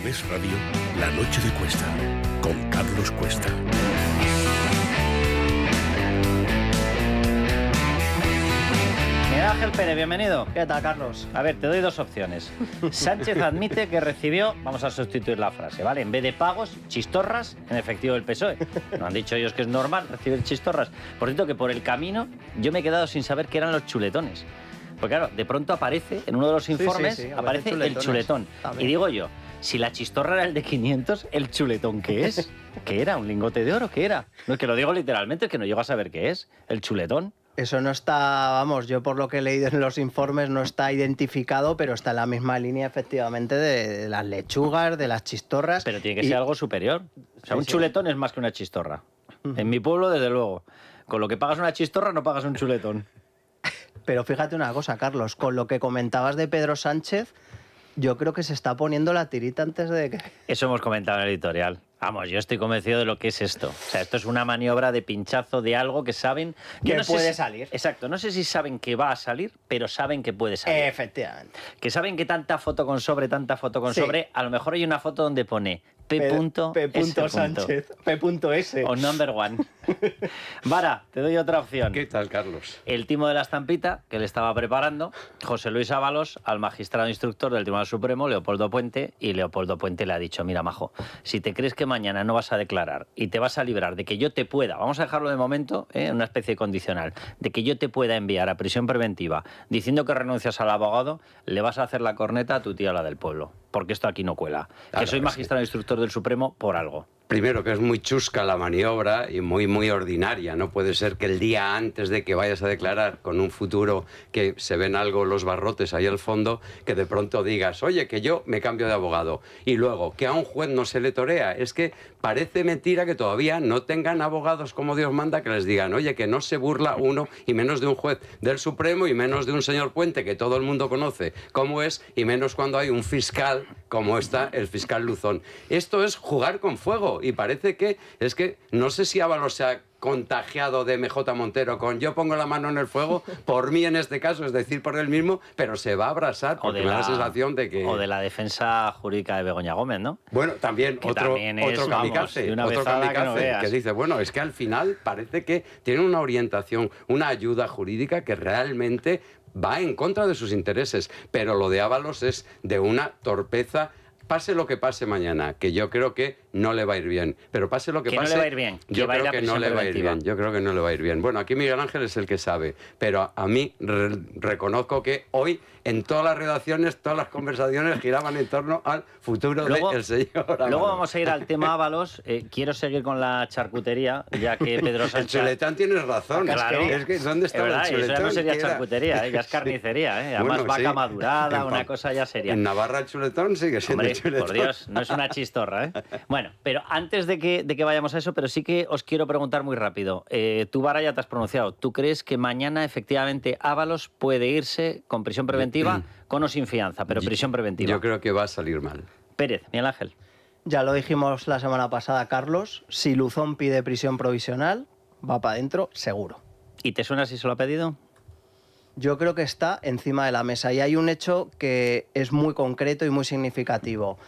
Es Radio, La Noche de Cuesta, con Carlos Cuesta. Miguel Ángel Pérez, bienvenido. ¿Qué tal, Carlos? A ver, te doy dos opciones. Sánchez admite que recibió, vamos a sustituir la frase, ¿vale? En vez de pagos, chistorras en efectivo del PSOE. No han dicho ellos que es normal recibir chistorras. Por cierto, que por el camino yo me he quedado sin saber qué eran los chuletones. Porque claro, de pronto aparece, en uno de los informes, sí, aparece el chuletón. También. Y digo yo, si la chistorra era el de 500, ¿el chuletón qué es? ¿Qué era? ¿Un lingote de oro? ¿Qué era? No, es que lo digo literalmente, es que no llego a saber qué es. ¿El chuletón? Eso no está, vamos, yo por lo que he leído en los informes no está identificado, pero está en la misma línea efectivamente de las lechugas, de las chistorras. Pero tiene que ser algo superior. O sea, Sí, un chuletón es más que una chistorra. En mi pueblo, desde luego. Con lo que pagas una chistorra, no pagas un chuletón. Pero fíjate una cosa, Carlos, con lo que comentabas de Pedro Sánchez, yo creo que se está poniendo la tirita antes de que... Eso hemos comentado en el editorial. Vamos, yo estoy convencido de lo que es esto. O sea, esto es una maniobra de pinchazo de algo que saben... Que no sé puede si... salir. Exacto. No sé si saben que va a salir, pero saben que puede salir. Efectivamente. Que saben que tanta foto con sobre, Sí. a lo mejor hay una foto donde pone P. P. Sánchez. P.S. O number one. Vara, te doy otra opción. ¿Qué tal, Carlos? El timo de la estampita que le estaba preparando José Luis Ábalos al magistrado instructor del Tribunal Supremo, Leopoldo Puente, y Leopoldo Puente le ha dicho, mira, majo, si te crees que mañana no vas a declarar y te vas a librar de que yo te pueda, vamos a dejarlo de momento, una especie de condicional, de que yo te pueda enviar a prisión preventiva diciendo que renuncias al abogado, le vas a hacer la corneta a tu tía, la del pueblo, porque esto aquí no cuela. Claro, que soy magistrado instructor del Supremo por algo. Primero, que es muy chusca la maniobra y muy ordinaria. No puede ser que el día antes de que vayas a declarar con un futuro que se ven algo los barrotes ahí al fondo, que de pronto digas, oye, que yo me cambio de abogado. Y luego, que a un juez no se le torea. Es que parece mentira que todavía no tengan abogados como Dios manda que les digan, oye, que no se burla uno y menos de un juez del Supremo y menos de un señor Puente que todo el mundo conoce cómo es y menos cuando hay un fiscal como está el fiscal Luzón. Esto es jugar con fuego. Y parece que, es que, no sé si Ábalos se ha contagiado de MJ Montero con yo pongo la mano en el fuego, por mí en este caso, es decir, por él mismo, pero se va a abrasar, porque me da la sensación de que... O de la defensa jurídica de Begoña Gómez, ¿no? Bueno, también Que otro también es, kamikaze, de una otro bezada kamikaze que no veas. que dice, bueno, es que al final parece que tiene una orientación, una ayuda jurídica que realmente va en contra de sus intereses, pero lo de Ábalos es de una torpeza. Pase lo que pase mañana, que yo creo que no le va a ir bien, pero pase lo que pase... no le va a ir bien. Yo creo que no le va a ir bien. Yo creo que no le va a ir bien. Bueno, aquí Miguel Ángel es el que sabe, pero a mí reconozco que hoy en todas las redacciones, todas las conversaciones giraban en torno al futuro del señor Ábalos. Luego vamos a ir al tema Ábalos. Quiero seguir con la charcutería, ya que Pedro Sánchez... El chuletón tienes razón. Claro. Es que ¿dónde está el chuletón? Eso ya no sería charcutería, ya es carnicería. Además, Bueno, vaca sí. madurada, una cosa ya seria. En Navarra el chuletón sigue siendo Hombre, chuletón. por Dios, no es una chistorra, ¿eh? Bueno, pero antes de que vayamos a eso, pero sí que os quiero preguntar muy rápido. Tú, Vara, ya te has pronunciado. ¿Tú crees que mañana efectivamente Ábalos puede irse con prisión preventiva, con o sin fianza, pero prisión preventiva? Yo creo que va a salir mal. Pérez, Miguel Ángel. Ya lo dijimos la semana pasada, Carlos, si Luzón pide prisión provisional, va para adentro, seguro. ¿Y te suena si se lo ha pedido? Yo creo que está encima de la mesa y hay un hecho que es muy concreto y muy significativo.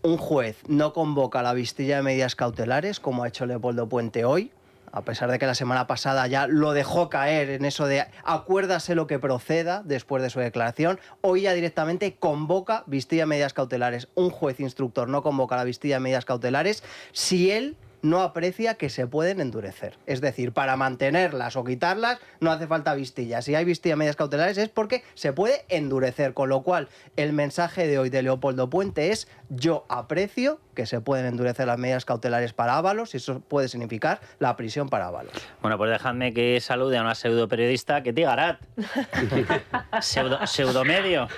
Un juez no convoca la vistilla de medidas cautelares, como ha hecho Leopoldo Puente hoy, a pesar de que la semana pasada ya lo dejó caer en eso de acuérdase lo que proceda después de su declaración. Hoy ya directamente convoca vistilla de medidas cautelares. Un juez instructor no convoca la vistilla de medidas cautelares si él no aprecia que se pueden endurecer. Es decir, para mantenerlas o quitarlas no hace falta vistilla. Si hay vistilla de medidas cautelares es porque se puede endurecer. Con lo cual, el mensaje de hoy de Leopoldo Puente es: yo aprecio que se pueden endurecer las medidas cautelares para Ábalos y eso puede significar la prisión para Ábalos. Bueno, pues dejadme que salude a una pseudoperiodista que te garat. Pseudomedio.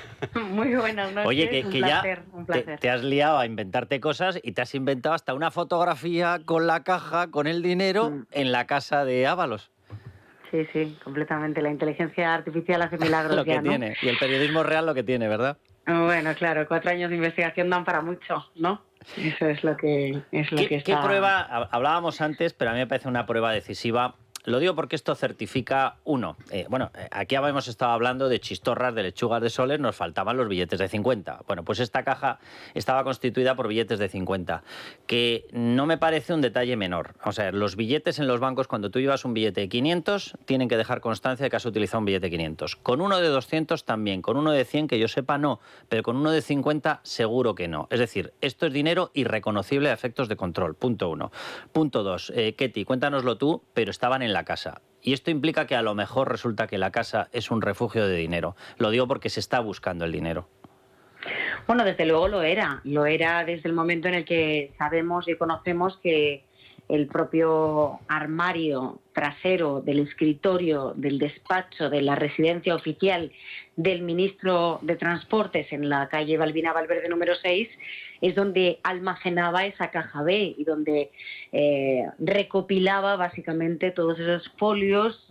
Muy buenas noches. Oye, que placer, ya un placer. te has liado a inventarte cosas y te has inventado hasta una fotografía con la caja, con el dinero, en la casa de Ábalos. Sí, sí, completamente. La inteligencia artificial hace milagros Lo que ya, ¿no? tiene. Y el periodismo real lo que tiene, ¿verdad? Bueno, claro, 4 años de investigación dan para mucho, ¿no? Eso es lo que está... ¿Qué prueba? Hablábamos antes, pero a mí me parece una prueba decisiva. Lo digo porque esto certifica, aquí habíamos estado hablando de chistorras, de lechugas de soles, nos faltaban los billetes de 50. Bueno, pues esta caja estaba constituida por billetes de 50, que no me parece un detalle menor. O sea, los billetes en los bancos, cuando tú llevas un billete de 500, tienen que dejar constancia de que has utilizado un billete de 500. Con uno de 200 también, con uno de 100, que yo sepa, no, pero con uno de 50 seguro que no. Es decir, esto es dinero irreconocible a efectos de control, punto 1. Punto 2, Ketty, cuéntanoslo tú, pero estaban en la casa. Y esto implica que a lo mejor resulta que la casa es un refugio de dinero. Lo digo porque se está buscando el dinero. Bueno, desde luego lo era desde el momento en el que sabemos y conocemos que el propio armario trasero del escritorio, del despacho, de la residencia oficial del ministro de Transportes en la calle Balbina Valverde número 6 es donde almacenaba esa caja B y donde recopilaba básicamente todos esos folios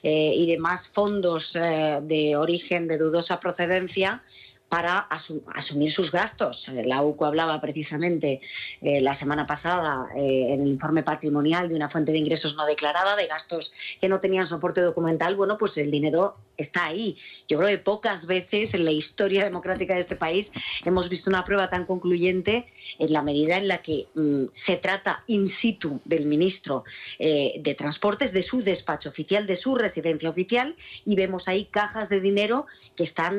y demás fondos de origen de dudosa procedencia para asumir sus gastos. La UCO hablaba precisamente la semana pasada en el informe patrimonial de una fuente de ingresos no declarada, de gastos que no tenían soporte documental. Bueno, pues el dinero está ahí. Yo creo que pocas veces en la historia democrática de este país hemos visto una prueba tan concluyente en la medida en la que se trata in situ del ministro de Transportes, de su despacho oficial, de su residencia oficial, y vemos ahí cajas de dinero que están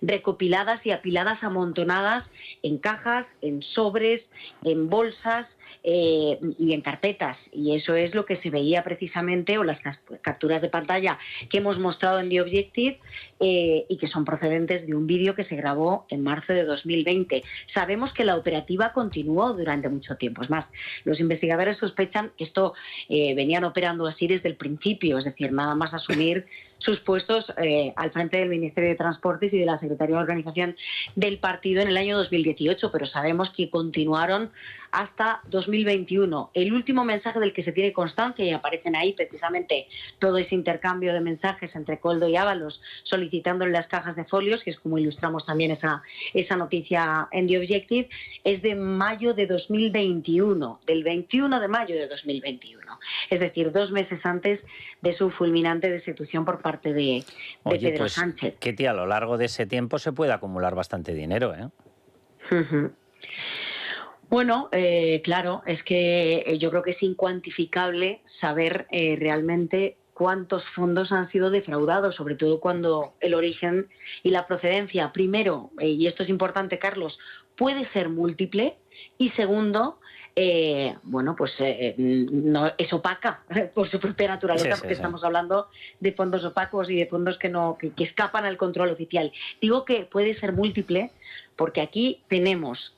recopiladas y apiladas, amontonadas en cajas, en sobres, en bolsas y en carpetas. Y eso es lo que se veía precisamente, o las capturas de pantalla que hemos mostrado en The Objective y que son procedentes de un vídeo que se grabó en marzo de 2020. Sabemos que la operativa continuó durante mucho tiempo. Es más, los investigadores sospechan que esto venían operando así desde el principio, es decir, nada más asumir sus puestos al frente del Ministerio de Transportes y de la Secretaría de Organización del partido en el año 2018, pero sabemos que continuaron hasta 2021. El último mensaje del que se tiene constancia, y aparecen ahí precisamente todo ese intercambio de mensajes entre Koldo y Ábalos solicitándole las cajas de folios, que es como ilustramos también esa noticia en The Objective, es de mayo de 2021, del 21 de mayo de 2021. Es decir, 2 meses antes de su fulminante destitución por parte de Pedro Sánchez. Ketty, a lo largo de ese tiempo se puede acumular bastante dinero, ¿eh? Uh-huh. Bueno, claro, es que yo creo que es incuantificable saber realmente cuántos fondos han sido defraudados, sobre todo cuando el origen y la procedencia, primero, y esto es importante, Carlos, puede ser múltiple, y segundo, no es opaca por su propia naturaleza, porque estamos hablando de fondos opacos y de fondos que escapan al control oficial. Digo que puede ser múltiple porque aquí tenemos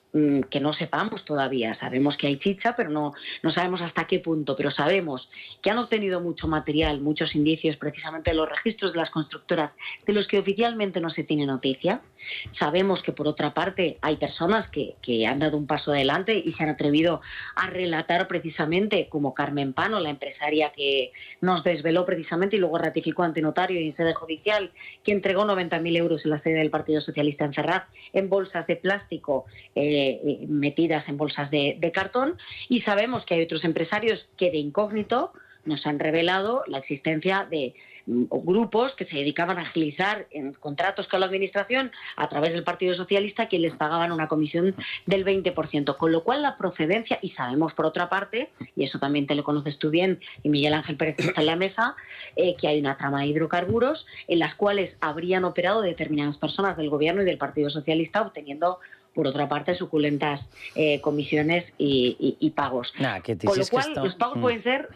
que no sepamos todavía. Sabemos que hay chicha, pero no sabemos hasta qué punto. Pero sabemos que han obtenido mucho material, muchos indicios, precisamente de los registros de las constructoras, de los que oficialmente no se tiene noticia. Sabemos que, por otra parte, hay personas que han dado un paso adelante y se han atrevido a relatar precisamente, como Carmen Pano, la empresaria que nos desveló precisamente y luego ratificó ante notario y en sede judicial, que entregó 90.000 euros en la sede del Partido Socialista en Ferraz en bolsas de plástico metidas en bolsas de cartón. Y sabemos que hay otros empresarios que de incógnito nos han revelado la existencia de grupos que se dedicaban a agilizar en contratos con la Administración a través del Partido Socialista, que les pagaban una comisión del 20%, con lo cual la procedencia, y sabemos por otra parte, y eso también te lo conoces tú bien, y Miguel Ángel Pérez está en la mesa, que hay una trama de hidrocarburos en las cuales habrían operado determinadas personas del Gobierno y del Partido Socialista, obteniendo por otra parte suculentas comisiones y pagos. Con lo cual los pagos pueden ser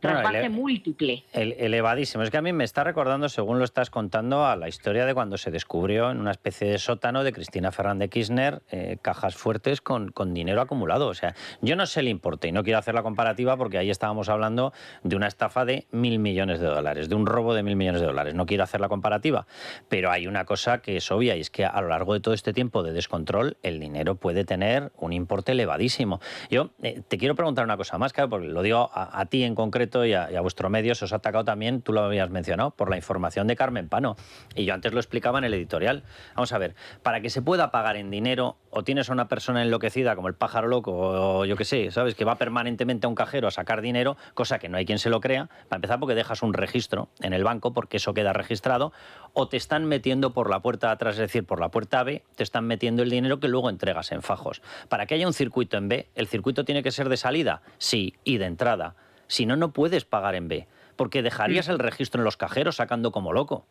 trasvase múltiple. Elevadísimo. Es que a mí me está recordando, según lo estás contando, a la historia de cuando se descubrió en una especie de sótano de Cristina Fernández de Kirchner cajas fuertes con dinero acumulado. O sea, yo no sé el importe y no quiero hacer la comparativa porque ahí estábamos hablando de una estafa de $1.000 millones, de un robo de $1.000 millones. No quiero hacer la comparativa, pero hay una cosa que es obvia y es que a lo largo de todo este tiempo de descontrol control, el dinero puede tener un importe elevadísimo. Yo te quiero preguntar una cosa más, claro, porque lo digo a ti en concreto y a vuestro medio, se os ha atacado también, tú lo habías mencionado, por la información de Carmen Pano. Y yo antes lo explicaba en el editorial. Vamos a ver, para que se pueda pagar en dinero, o tienes a una persona enloquecida como el pájaro loco, o yo qué sé, ¿sabes?, que va permanentemente a un cajero a sacar dinero, cosa que no hay quien se lo crea, para empezar porque dejas un registro en el banco, porque eso queda registrado, o te están metiendo por la puerta de atrás, es decir, por la puerta B, te están metiendo el dinero que luego entregas en fajos. Para que haya un circuito en B, ¿el circuito tiene que ser de salida? Sí, y de entrada. Si no, no puedes pagar en B, porque dejarías el registro en los cajeros sacando como loco.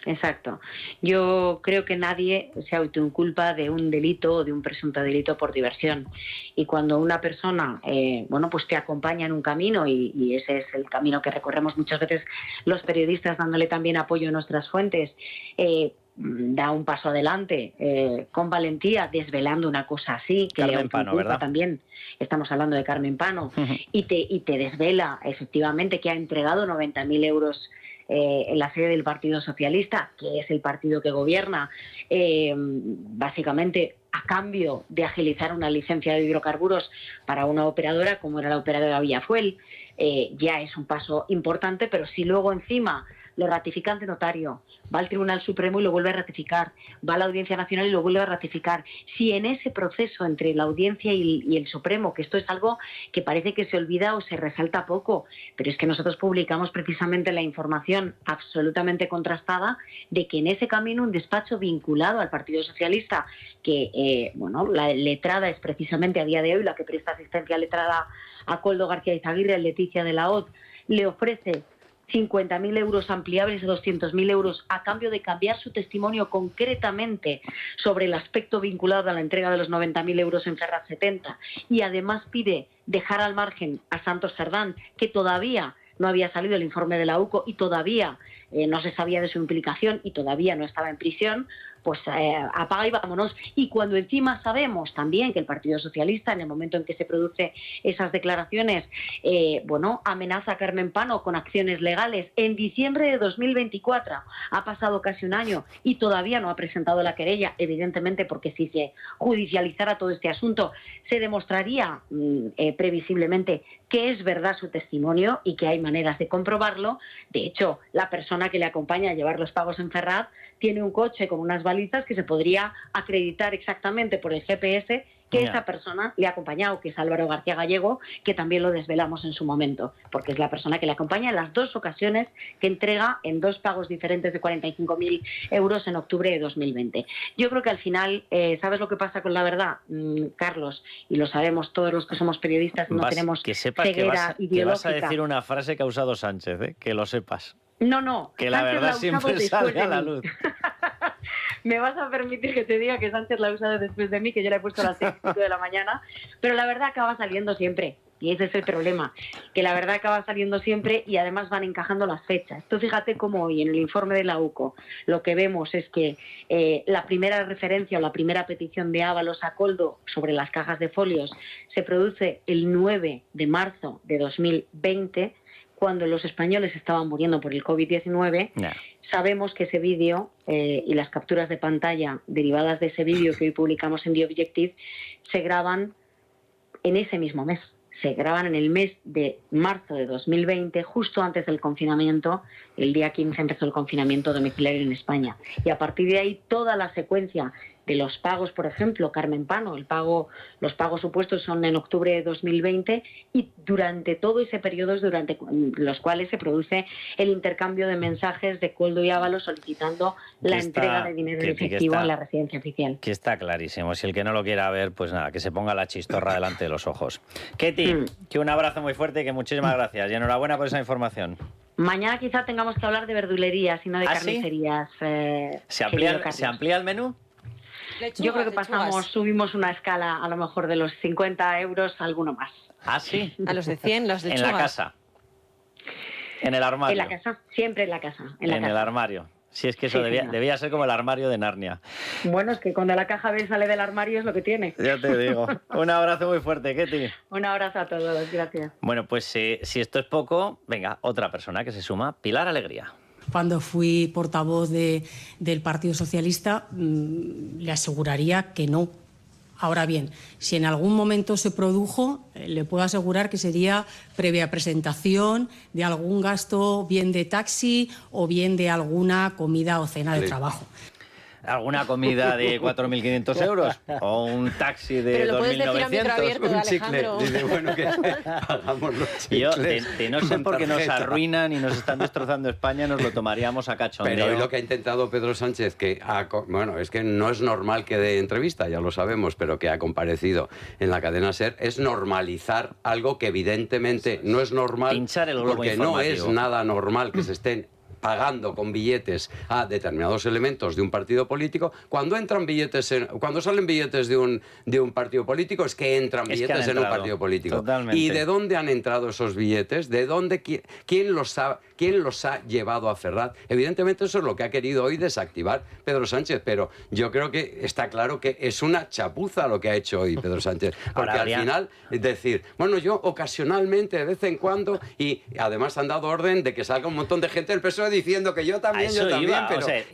Exacto. Yo creo que nadie se autoinculpa de un delito o de un presunto delito por diversión. Y cuando una persona, pues te acompaña en un camino, y ese es el camino que recorremos muchas veces los periodistas, dándole también apoyo a nuestras fuentes, da un paso adelante con valentía, desvelando una cosa así, que Carmen Pano, ¿verdad? También estamos hablando de Carmen Pano, y te desvela efectivamente que ha entregado 90.000 euros en la sede del Partido Socialista, que es el partido que gobierna, básicamente a cambio de agilizar una licencia de hidrocarburos para una operadora como era la operadora Villafuel. Ya es un paso importante, pero si luego encima lo ratifica ante notario, va al Tribunal Supremo y lo vuelve a ratificar, va a la Audiencia Nacional y lo vuelve a ratificar. Si en ese proceso entre la Audiencia y el Supremo, que esto es algo que parece que se olvida o se resalta poco, pero es que nosotros publicamos precisamente la información absolutamente contrastada de que en ese camino un despacho vinculado al Partido Socialista, que la letrada es precisamente a día de hoy la que presta asistencia letrada a Koldo García Izaguirre, Leticia de la Hoz, le ofrece 50.000 euros ampliables a 200.000 euros a cambio de cambiar su testimonio concretamente sobre el aspecto vinculado a la entrega de los 90.000 euros en Ferraz 70, y además pide dejar al margen a Santos Cerdán, que todavía no había salido el informe de la UCO y todavía no se sabía de su implicación y todavía no estaba en prisión, pues apaga y vámonos. Y cuando encima sabemos también que el Partido Socialista, en el momento en que se produce esas declaraciones, amenaza a Carmen Pano con acciones legales en diciembre de 2024, ha pasado casi un año y todavía no ha presentado la querella, evidentemente porque si se judicializara todo este asunto se demostraría previsiblemente que es verdad su testimonio y que hay maneras de comprobarlo. De hecho, la persona que le acompaña a llevar los pagos en Ferraz tiene un coche con unas balizas que se podría acreditar exactamente por el GPS que esa persona le ha acompañado, que es Álvaro García Gallego, que también lo desvelamos en su momento, porque es la persona que le acompaña en las dos ocasiones que entrega en dos pagos diferentes de 45.000 euros en octubre de 2020. Yo creo que al final, ¿sabes lo que pasa con la verdad, Carlos? Y lo sabemos todos los que somos periodistas y no tenemos ceguera ideológica. Que vas a decir una frase que ha usado Sánchez, que lo sepas. No. Que la verdad siempre sale a la luz. Me vas a permitir que te diga que Sánchez la ha usado después de mí, que yo la he puesto a las 6:05 de la mañana, pero la verdad acaba saliendo siempre. Y ese es el problema, que la verdad acaba saliendo siempre y además van encajando las fechas. Tú fíjate cómo hoy en el informe de la UCO lo que vemos es que la primera referencia o la primera petición de Ábalos a Koldo sobre las cajas de folios se produce el 9 de marzo de 2020, cuando los españoles estaban muriendo por el COVID-19. Sabemos que ese vídeo y las capturas de pantalla derivadas de ese vídeo que hoy publicamos en The Objective se graban en ese mismo mes. Se graban en el mes de marzo de 2020, justo antes del confinamiento. El día 15 empezó el confinamiento domiciliario en España. Y a partir de ahí toda la secuencia de los pagos, por ejemplo, Carmen Pano, los pagos supuestos son en octubre de 2020 y durante todo ese periodo es durante los cuales se produce el intercambio de mensajes de Koldo y Ábalos solicitando la entrega de dinero en efectivo en la residencia oficial. Que está clarísimo. Si el que no lo quiera ver, pues nada, que se ponga la chistorra delante de los ojos. Ketty, que un abrazo muy fuerte y que muchísimas gracias. Y enhorabuena por esa información. Mañana quizá tengamos que hablar de verdulerías y no de carnicerías. ¿Se amplía el menú? Yo creo que subimos una escala a lo mejor de los 50 euros, alguno más. ¿Ah, sí? A los de 100, las lechugas. En la casa. En el armario. En la casa, siempre en la casa. En el armario. Si es que eso debía ser como el armario de Narnia. Bueno, es que cuando la caja B sale del armario es lo que tiene. Ya te digo. Un abrazo muy fuerte, Ketty. Un abrazo a todos, gracias. Bueno, pues si esto es poco, venga, otra persona que se suma, Pilar Alegría. cuando fui portavoz del Partido Socialista, le aseguraría que no. Ahora bien, si en algún momento se produjo, le puedo asegurar que sería previa presentación de algún gasto, bien de taxi o bien de alguna comida o cena de trabajo. ¿Alguna comida de 4.500 euros? ¿O un taxi de 2.900? Un chicle. Dice, bueno, que hagamos los chicles. Yo, de no ser porque nos arruinan y nos están destrozando España, nos lo tomaríamos a cachondeo. Pero hoy lo que ha intentado Pedro Sánchez, bueno, es que no es normal que dé entrevista, ya lo sabemos, pero que ha comparecido en la cadena SER, es normalizar algo que evidentemente no es normal. Pinchar el globo porque informativo. no es nada normal que se estén pagando con billetes a determinados elementos de un partido político. Cuando salen billetes de un partido político, es que entran billetes en un partido político. Totalmente. ¿Y de dónde han entrado esos billetes? ¿De dónde? ¿Quién los ha llevado a Ferraz? Evidentemente eso es lo que ha querido hoy desactivar Pedro Sánchez, pero yo creo que está claro que es una chapuza lo que ha hecho hoy Pedro Sánchez. Porque al final, es decir, bueno, yo ocasionalmente, de vez en cuando, y además han dado orden de que salga un montón de gente del PSOE diciendo que yo también, pero o sea,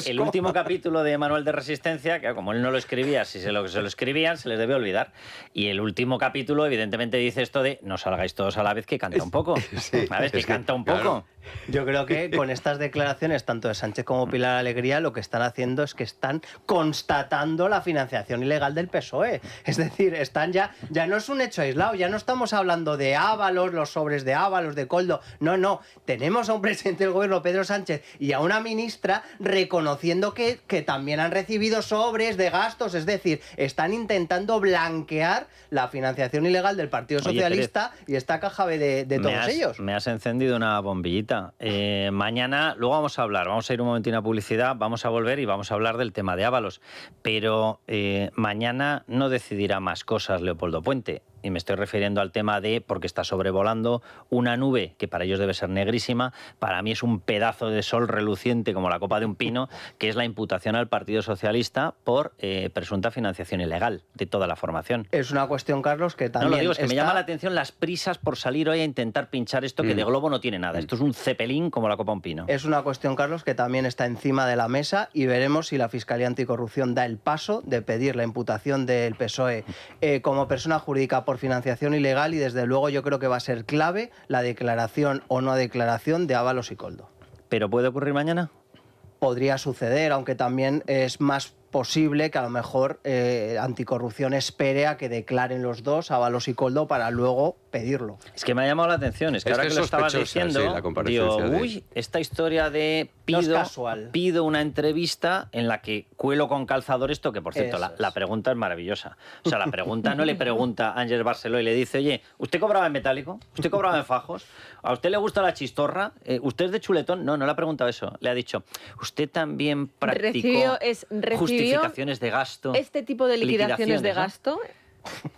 el último capítulo de Manual de Resistencia, que como él no lo escribía, si se lo escribían, se les debe olvidar. Y el último capítulo, evidentemente, dice esto de no salgáis todos a la vez, que canta un poco. Sí, ¿Sabes? Que canta un poco. Claro. Yo creo que con estas declaraciones, tanto de Sánchez como Pilar Alegría, lo que están haciendo es que están constatando la financiación ilegal del PSOE. Es decir, ya no es un hecho aislado, ya no estamos hablando de Ábalos, los sobres de Ábalos, de Koldo. No, tenemos a un presidente del gobierno, Pedro Sánchez, y a una ministra reconociendo que también han recibido sobres de gastos. Es decir, están intentando blanquear la financiación ilegal del Partido Socialista y esta caja B de todos ellos. Me has encendido una bombillita. Mañana, luego vamos a ir un momentín a publicidad, vamos a volver y vamos a hablar del tema de Ábalos. Pero mañana no decidirá más cosas Leopoldo Puente. Y me estoy refiriendo al tema de, porque está sobrevolando una nube que para ellos debe ser negrísima, para mí es un pedazo de sol reluciente como la copa de un pino, que es la imputación al Partido Socialista por presunta financiación ilegal de toda la formación. Es una cuestión, Carlos, que también No, lo digo, es que me llama la atención las prisas por salir hoy a intentar pinchar esto, que de globo no tiene nada. Esto es un cepelín como la copa de un pino. Es una cuestión, Carlos, que también está encima de la mesa y veremos si la Fiscalía Anticorrupción da el paso de pedir la imputación del PSOE como persona jurídica por financiación ilegal, y desde luego yo creo que va a ser clave la declaración o no declaración de Ábalos y Koldo. ¿Pero puede ocurrir mañana? Podría suceder, aunque también es más posible que a lo mejor Anticorrupción espere a que declaren los dos, Ábalos y Koldo, para luego pedirlo. Es que me ha llamado la atención, es que ahora que lo estabas diciendo, digo, esta historia de pido una entrevista en la que cuelo con calzador esto, que por cierto, la pregunta es maravillosa. O sea, la pregunta no le pregunta a Ángel Barceló y le dice, oye, ¿usted cobraba en metálico? ¿Usted cobraba en fajos? ¿A usted le gusta la chistorra? ¿Usted es de chuletón? No le ha preguntado eso. Le ha dicho, ¿usted también practicó justificaciones de gasto? ¿Este tipo de liquidaciones de gasto?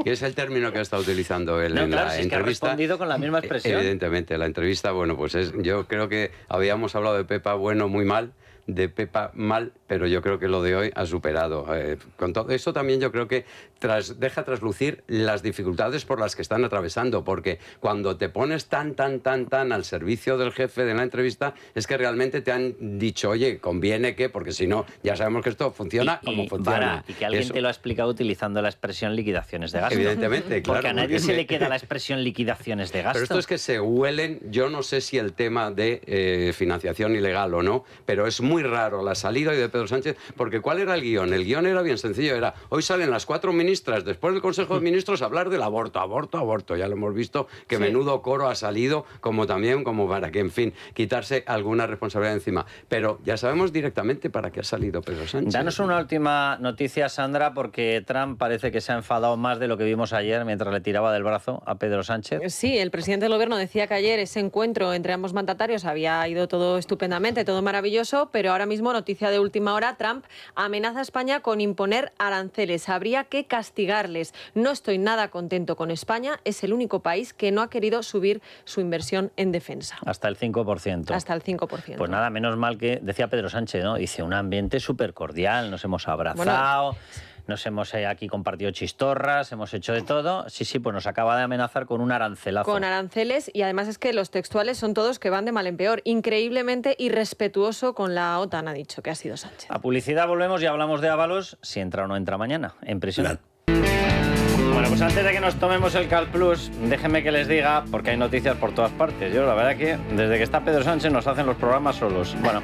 Que es el término que ha estado utilizando él en la entrevista. Que ha respondido con la misma expresión. Evidentemente, la entrevista, bueno, pues yo creo que habíamos hablado de Pepa bueno muy mal, de Pepa mal, pero yo creo que lo de hoy ha superado. Con todo esto también yo creo que deja traslucir las dificultades por las que están atravesando, porque cuando te pones tan al servicio del jefe de la entrevista, es que realmente te han dicho, oye, conviene que, porque si no, ya sabemos que esto funciona como funciona. Y que alguien te lo ha explicado utilizando la expresión liquidaciones de gasto. Evidentemente, claro. Porque a nadie se le queda la expresión liquidaciones de gasto. Pero esto es que se huelen, yo no sé si el tema de financiación ilegal o no, pero es muy raro la salida hoy de Pedro Sánchez, porque ¿cuál era el guión? El guión era bien sencillo, era hoy salen las 4 ministras después del Consejo de Ministros a hablar del aborto. Ya lo hemos visto, que menudo coro ha salido, como para que, en fin, quitarse alguna responsabilidad encima. Pero ya sabemos directamente para qué ha salido Pedro Sánchez. Danos una última noticia, Sandra, porque Trump parece que se ha enfadado más de lo que vimos ayer mientras le tiraba del brazo a Pedro Sánchez. Sí, el presidente del gobierno decía que ayer ese encuentro entre ambos mandatarios había ido todo estupendamente, todo maravilloso, pero ahora mismo, noticia de última hora, Trump amenaza a España con imponer aranceles. Habría que castigarles. No estoy nada contento con España. Es el único país que no ha querido subir su inversión en defensa. Hasta el 5%. Hasta el 5%. Pues nada, menos mal que, decía Pedro Sánchez, ¿no? Dice, un ambiente súper cordial, nos hemos abrazado... nos hemos aquí compartido chistorras, hemos hecho de todo. Sí, pues nos acaba de amenazar con un arancelazo. Con aranceles, y además es que los textuales son todos que van de mal en peor. Increíblemente irrespetuoso con la OTAN, ha dicho que ha sido Sánchez. A publicidad volvemos y hablamos de Ábalos, si entra o no entra mañana, en prisión. Bueno, pues antes de que nos tomemos el Cal Plus, déjenme que les diga, porque hay noticias por todas partes. Yo, la verdad que desde que está Pedro Sánchez nos hacen los programas solos. Bueno,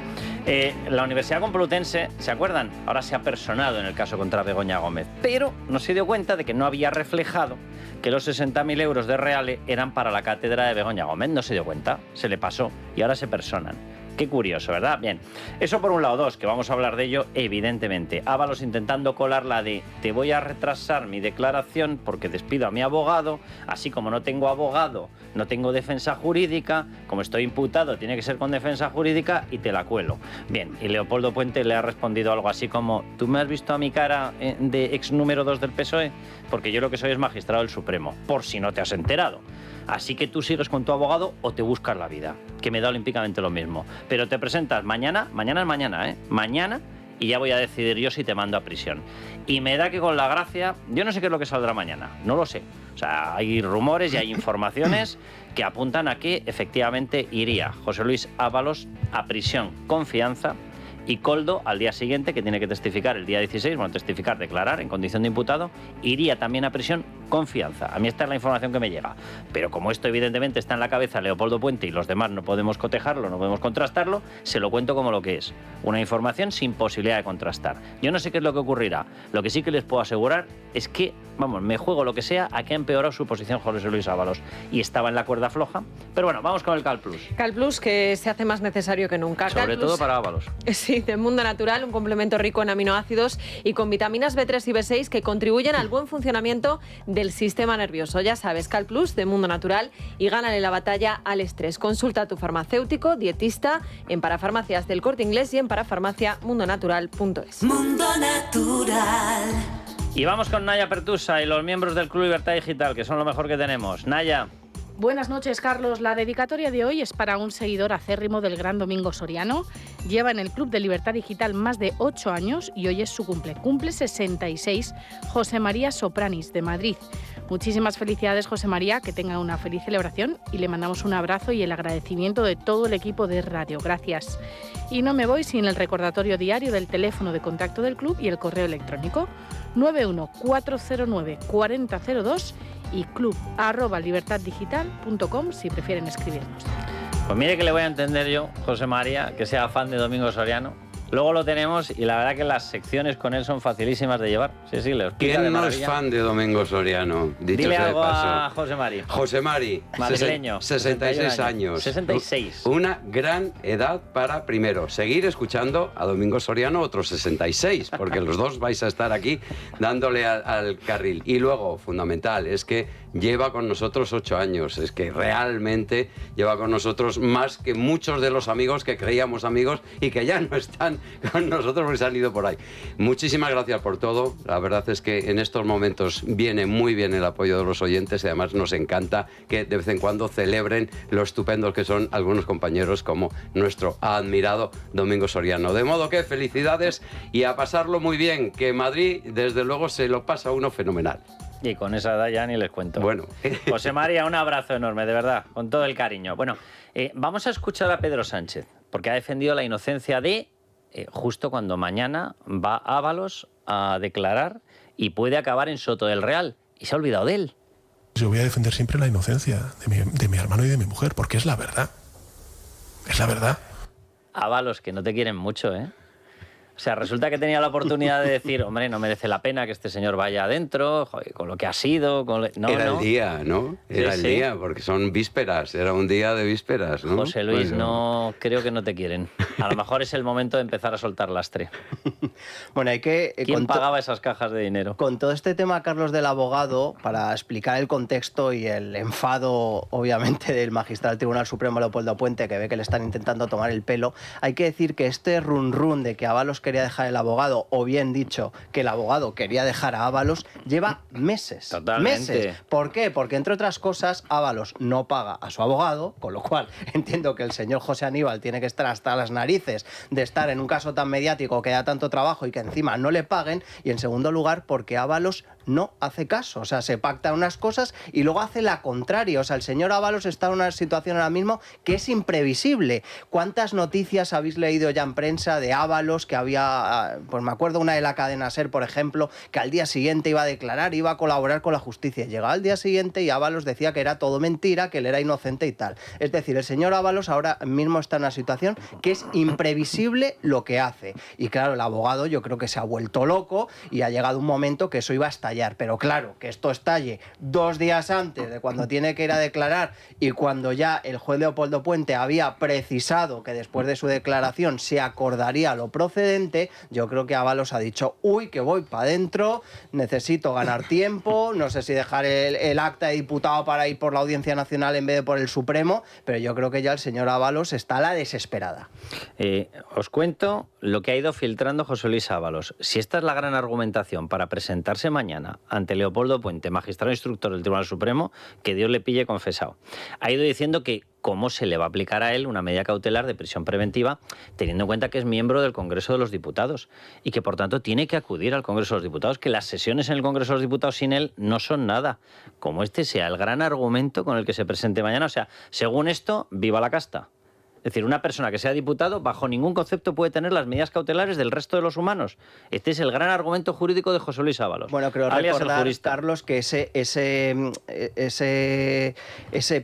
la Universidad Complutense, ¿se acuerdan? Ahora se ha personado en el caso contra Begoña Gómez, pero no se dio cuenta de que no había reflejado que los 60.000 euros de Reale eran para la cátedra de Begoña Gómez. No se dio cuenta, se le pasó y ahora se personan. Qué curioso, ¿verdad? Bien, eso por un lado. Dos, que vamos a hablar de ello, evidentemente. Ábalos intentando colar la de te voy a retrasar mi declaración porque despido a mi abogado, así como no tengo abogado, no tengo defensa jurídica, como estoy imputado tiene que ser con defensa jurídica y te la cuelo. Bien, y Leopoldo Puente le ha respondido algo así como ¿tú me has visto a mi cara de ex número 2 del PSOE? Porque yo lo que soy es magistrado del Supremo, por si no te has enterado. Así que tú sigues con tu abogado o te buscas la vida, que me da olímpicamente lo mismo. Pero te presentas mañana es mañana, mañana, y ya voy a decidir yo si te mando a prisión. Y me da que con la gracia, yo no sé qué es lo que saldrá mañana, no lo sé. O sea, hay rumores y hay informaciones que apuntan a que efectivamente iría José Luis Ábalos a prisión con fianza y Koldo al día siguiente, que tiene que testificar el día 16, testificar, declarar en condición de imputado, iría también a prisión con fianza. A mí esta es la información que me llega. Pero como esto evidentemente está en la cabeza de Leopoldo Puente y los demás no podemos cotejarlo, no podemos contrastarlo, se lo cuento como lo que es. Una información sin posibilidad de contrastar. Yo no sé qué es lo que ocurrirá. Lo que sí que les puedo asegurar es que, me juego lo que sea a que ha empeorado su posición José Luis Ábalos. Y estaba en la cuerda floja. Pero bueno, vamos con el Cal Plus. Cal Plus que se hace más necesario que nunca. Sobre todo para Ábalos. Sí, de Mundo Natural, un complemento rico en aminoácidos y con vitaminas B3 y B6 que contribuyen al buen funcionamiento del sistema nervioso. Ya sabes, Cal Plus de Mundo Natural y gánale la batalla al estrés. Consulta a tu farmacéutico, dietista, en Parafarmacias del Corte Inglés y en parafarmaciamundonatural.es. Mundo Natural. Y vamos con Naya Pertusa y los miembros del Club Libertad Digital, que son lo mejor que tenemos. Naya. Buenas noches, Carlos. La dedicatoria de hoy es para un seguidor acérrimo del gran Domingo Soriano. Lleva en el Club de Libertad Digital más de 8 años y hoy es su cumple. Cumple 66, José María Sopranis, de Madrid. Muchísimas felicidades, José María, que tenga una feliz celebración y le mandamos un abrazo y el agradecimiento de todo el equipo de Radio. Gracias. Y no me voy sin el recordatorio diario del teléfono de contacto del club y el correo electrónico 914094002 y club@libertaddigital.com si prefieren escribirnos. Pues mire que le voy a entender yo, José María, que sea fan de Domingo Soriano. Luego lo tenemos y la verdad que las secciones con él son facilísimas de llevar. Sí, le explica. ¿Quién no es fan de Domingo Soriano? Dicho Dile sea de algo paso. a José Mari. José Mari, madrileño, 66 años. 66. Una gran edad para, primero, seguir escuchando a Domingo Soriano otros 66, porque los dos vais a estar aquí dándole al carril. Y luego, fundamental, es que lleva con nosotros 8 años. Es que realmente lleva con nosotros más que muchos de los amigos que creíamos amigos y que ya no están con nosotros porque se han ido por ahí. Muchísimas gracias por todo. La verdad es que en estos momentos viene muy bien el apoyo de los oyentes y además nos encanta que de vez en cuando celebren lo estupendos que son algunos compañeros como nuestro admirado Domingo Soriano. De modo que felicidades y a pasarlo muy bien, que Madrid desde luego se lo pasa uno fenomenal. Y con esa edad ya ni les cuento. Bueno. José María, un abrazo enorme, de verdad, con todo el cariño. Bueno, vamos a escuchar a Pedro Sánchez, porque ha defendido la inocencia de, justo cuando mañana va Ábalos a declarar y puede acabar en Soto del Real. Y se ha olvidado de él. Yo voy a defender siempre la inocencia de mi hermano y de mi mujer, porque es la verdad. Es la verdad. Ábalos, que no te quieren mucho, ¿eh? O sea, resulta que tenía la oportunidad de decir, hombre, no merece la pena que este señor vaya adentro, joder, con lo que ha sido... Era el día, ¿no? Era el día, porque son vísperas, era un día de vísperas, ¿no? José Luis, no, creo que no te quieren. A lo mejor es el momento de empezar a soltar lastre. Bueno, hay que... ¿Quién pagaba esas cajas de dinero? Con todo este tema, Carlos, del abogado, para explicar el contexto y el enfado, obviamente, del magistrado del Tribunal Supremo, Leopoldo Puente, que ve que le están intentando tomar el pelo, hay que decir que este run-run de que Ábalos quería dejar el abogado, o bien dicho, que el abogado quería dejar a Ábalos, lleva meses. Totalmente. Meses. ¿Por qué? Porque, entre otras cosas, Ábalos no paga a su abogado, con lo cual entiendo que el señor José Aníbal tiene que estar hasta las narices de estar en un caso tan mediático que da tanto trabajo y que encima no le paguen. Y en segundo lugar, porque Ábalos no hace caso. O sea, se pactan unas cosas y luego hace la contraria. O sea, el señor Ábalos está en una situación ahora mismo que es imprevisible. ¿Cuántas noticias habéis leído ya en prensa de Ábalos que había, pues me acuerdo una de la cadena SER, por ejemplo, que al día siguiente iba a declarar, iba a colaborar con la justicia? Llegaba al día siguiente y Ábalos decía que era todo mentira, que él era inocente y tal. Es decir, el señor Ábalos ahora mismo está en una situación que es imprevisible lo que hace. Y claro, el abogado yo creo que se ha vuelto loco y ha llegado un momento que eso iba a estallar. Pero claro, que esto estalle 2 días antes de cuando tiene que ir a declarar y cuando ya el juez Leopoldo Puente había precisado que después de su declaración se acordaría lo procedente, yo creo que Ábalos ha dicho, uy, que voy para adentro, necesito ganar tiempo, no sé si dejar el acta de diputado para ir por la Audiencia Nacional en vez de por el Supremo, pero yo creo que ya el señor Ábalos está a la desesperada. Os cuento lo que ha ido filtrando José Luis Ábalos. Si esta es la gran argumentación para presentarse mañana ante Leopoldo Puente, magistrado instructor del Tribunal Supremo, que Dios le pille confesado. Ha ido diciendo que cómo se le va a aplicar a él una medida cautelar de prisión preventiva, teniendo en cuenta que es miembro del Congreso de los Diputados y que, por tanto, tiene que acudir al Congreso de los Diputados, que las sesiones en el Congreso de los Diputados sin él no son nada. Como este sea el gran argumento con el que se presente mañana. O sea, según esto, viva la casta. Es decir, una persona que sea diputado bajo ningún concepto puede tener las medidas cautelares del resto de los humanos. Este es el gran argumento jurídico de José Luis Ábalos. Bueno, creo recordar, Carlos, que ese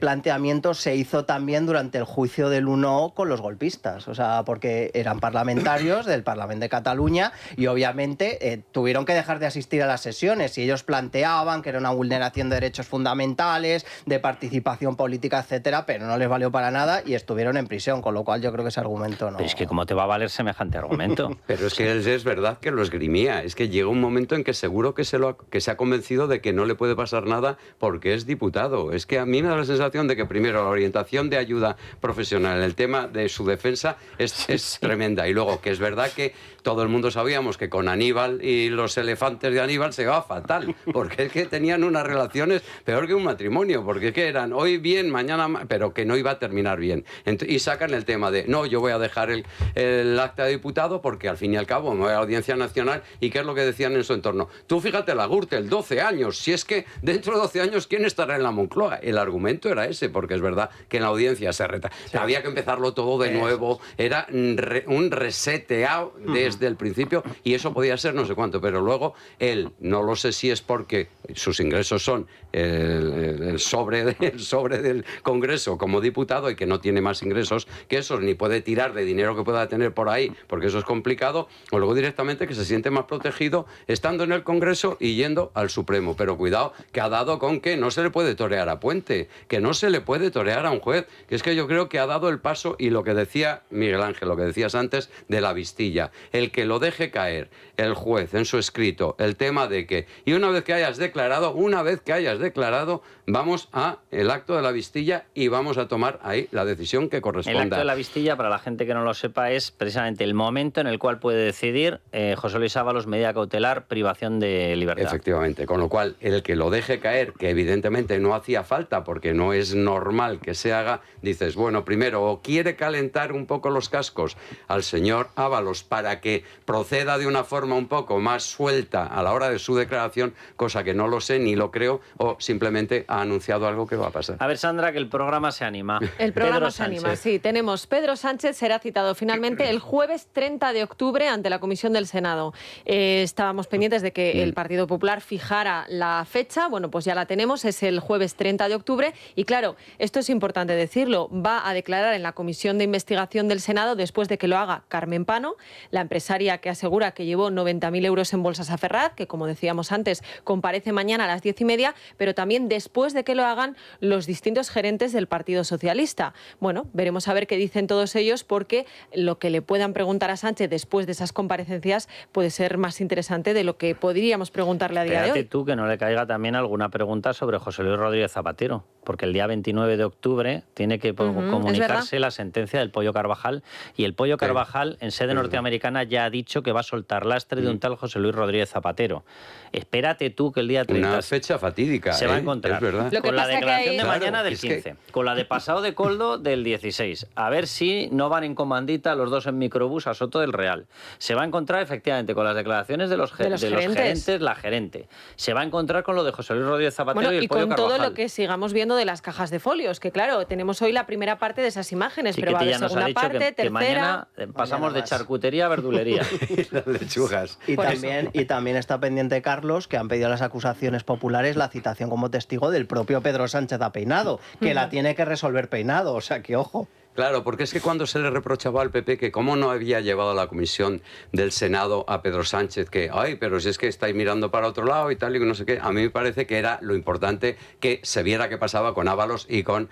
planteamiento se hizo también durante el juicio del 1O con los golpistas. O sea, porque eran parlamentarios del Parlamento de Cataluña y obviamente tuvieron que dejar de asistir a las sesiones y ellos planteaban que era una vulneración de derechos fundamentales, de participación política, etcétera, pero no les valió para nada y estuvieron en prisión. Con lo cual yo creo que ese argumento no... Pero es que ¿cómo te va a valer semejante argumento? Pero es que es verdad que lo esgrimía. Es que llega un momento en que seguro que se ha convencido de que no le puede pasar nada porque es diputado. Es que a mí me da la sensación de que primero la orientación de ayuda profesional, el tema de su defensa es tremenda. Y luego que es verdad que todo el mundo sabíamos que con Aníbal y los elefantes de Aníbal se iba fatal. Porque es que tenían unas relaciones peor que un matrimonio. Porque es que eran hoy bien, mañana mal, pero que no iba a terminar bien. Y sacan el tema de, no, yo voy a dejar el acta de diputado porque al fin y al cabo me voy a la Audiencia Nacional. ¿Y qué es lo que decían en su entorno? Tú fíjate la Gürtel, 12 años. Si es que dentro de 12 años, ¿quién estará en la Moncloa? El argumento era ese, porque es verdad que en la audiencia se reta. Sí. Había que empezarlo todo de nuevo. Era un reseteado desde el principio y eso podía ser no sé cuánto. Pero luego él, no lo sé si es porque sus ingresos son el sobre del Congreso como diputado y que no tiene más ingresos que esos, ni puede tirar de dinero que pueda tener por ahí, porque eso es complicado, o luego directamente que se siente más protegido estando en el Congreso y yendo al Supremo. Pero cuidado, que ha dado con que no se le puede torear a Puente, que no se le puede torear a un juez, que es que yo creo que ha dado el paso y lo que decía Miguel Ángel, lo que decías antes de la Vistilla, el que lo deje caer el juez en su escrito, el tema de que, y una vez que hayas declarado, vamos a el acto de la Vistilla y vamos a tomar ahí la decisión que corresponda. El acto de la Vistilla, para la gente que no lo sepa, es precisamente el momento en el cual puede decidir José Luis Ábalos medida cautelar, privación de libertad. Efectivamente, con lo cual el que lo deje caer, que evidentemente no hacía falta porque no es normal que se haga, dices, bueno, primero, o quiere calentar un poco los cascos al señor Ábalos para que proceda de una forma un poco más suelta a la hora de su declaración, cosa que no lo sé ni lo creo, o simplemente ha anunciado algo que va a pasar. A ver, Sandra, que el programa se anima. El programa se anima, sí. Tenemos Pedro Sánchez, será citado finalmente el jueves 30 de octubre ante la Comisión del Senado. Estábamos pendientes de que el Partido Popular fijara la fecha. Bueno, pues ya la tenemos, es el jueves 30 de octubre. Y claro, esto es importante decirlo, va a declarar en la Comisión de Investigación del Senado después de que lo haga Carmen Pano, la empresaria que asegura que llevó 90.000 euros en bolsas a Ferraz, que como decíamos antes, comparece mañana a las 10:30, pero también después de que lo hagan los distintos gerentes del Partido Socialista. Bueno, veremos a ver qué dicen todos ellos, porque lo que le puedan preguntar a Sánchez después de esas comparecencias puede ser más interesante de lo que podríamos preguntarle a día de hoy. Espérate tú que no le caiga también alguna pregunta sobre José Luis Rodríguez Zapatero. porque el día 29 de octubre tiene que comunicarse la sentencia del Pollo Carvajal, y el Pollo Carvajal en sede norteamericana ya ha dicho que va a soltar lastre de un tal José Luis Rodríguez Zapatero. Espérate tú que el día 30... Una fecha fatídica. Se va a encontrar es verdad. con la declaración de mañana del es 15, con la de pasado de Coldo del 16. A ver si no van en comandita los dos en microbús a Soto del Real. Se va a encontrar efectivamente con las declaraciones de los gerentes, la gerente. Se va a encontrar con lo de José Luis Rodríguez Zapatero y el Pollo Carvajal. Y con todo lo que sigamos viendo de las cajas de folios, que claro, tenemos hoy la primera parte de esas imágenes, pero va a haber segunda parte, tercera... Que mañana pasamos de charcutería a verdulería. Las lechugas. Y también está pendiente Carlos, que han pedido las acusaciones populares la citación como testigo del propio Pedro Sánchez a Peinado, que la tiene que resolver Peinado, o sea que ojo. Claro, porque es que cuando se le reprochaba al PP que cómo no había llevado a la comisión del Senado a Pedro Sánchez, que, ay, pero si es que estáis mirando para otro lado y tal, y no sé qué, a mí me parece que era lo importante que se viera qué pasaba con Ábalos y con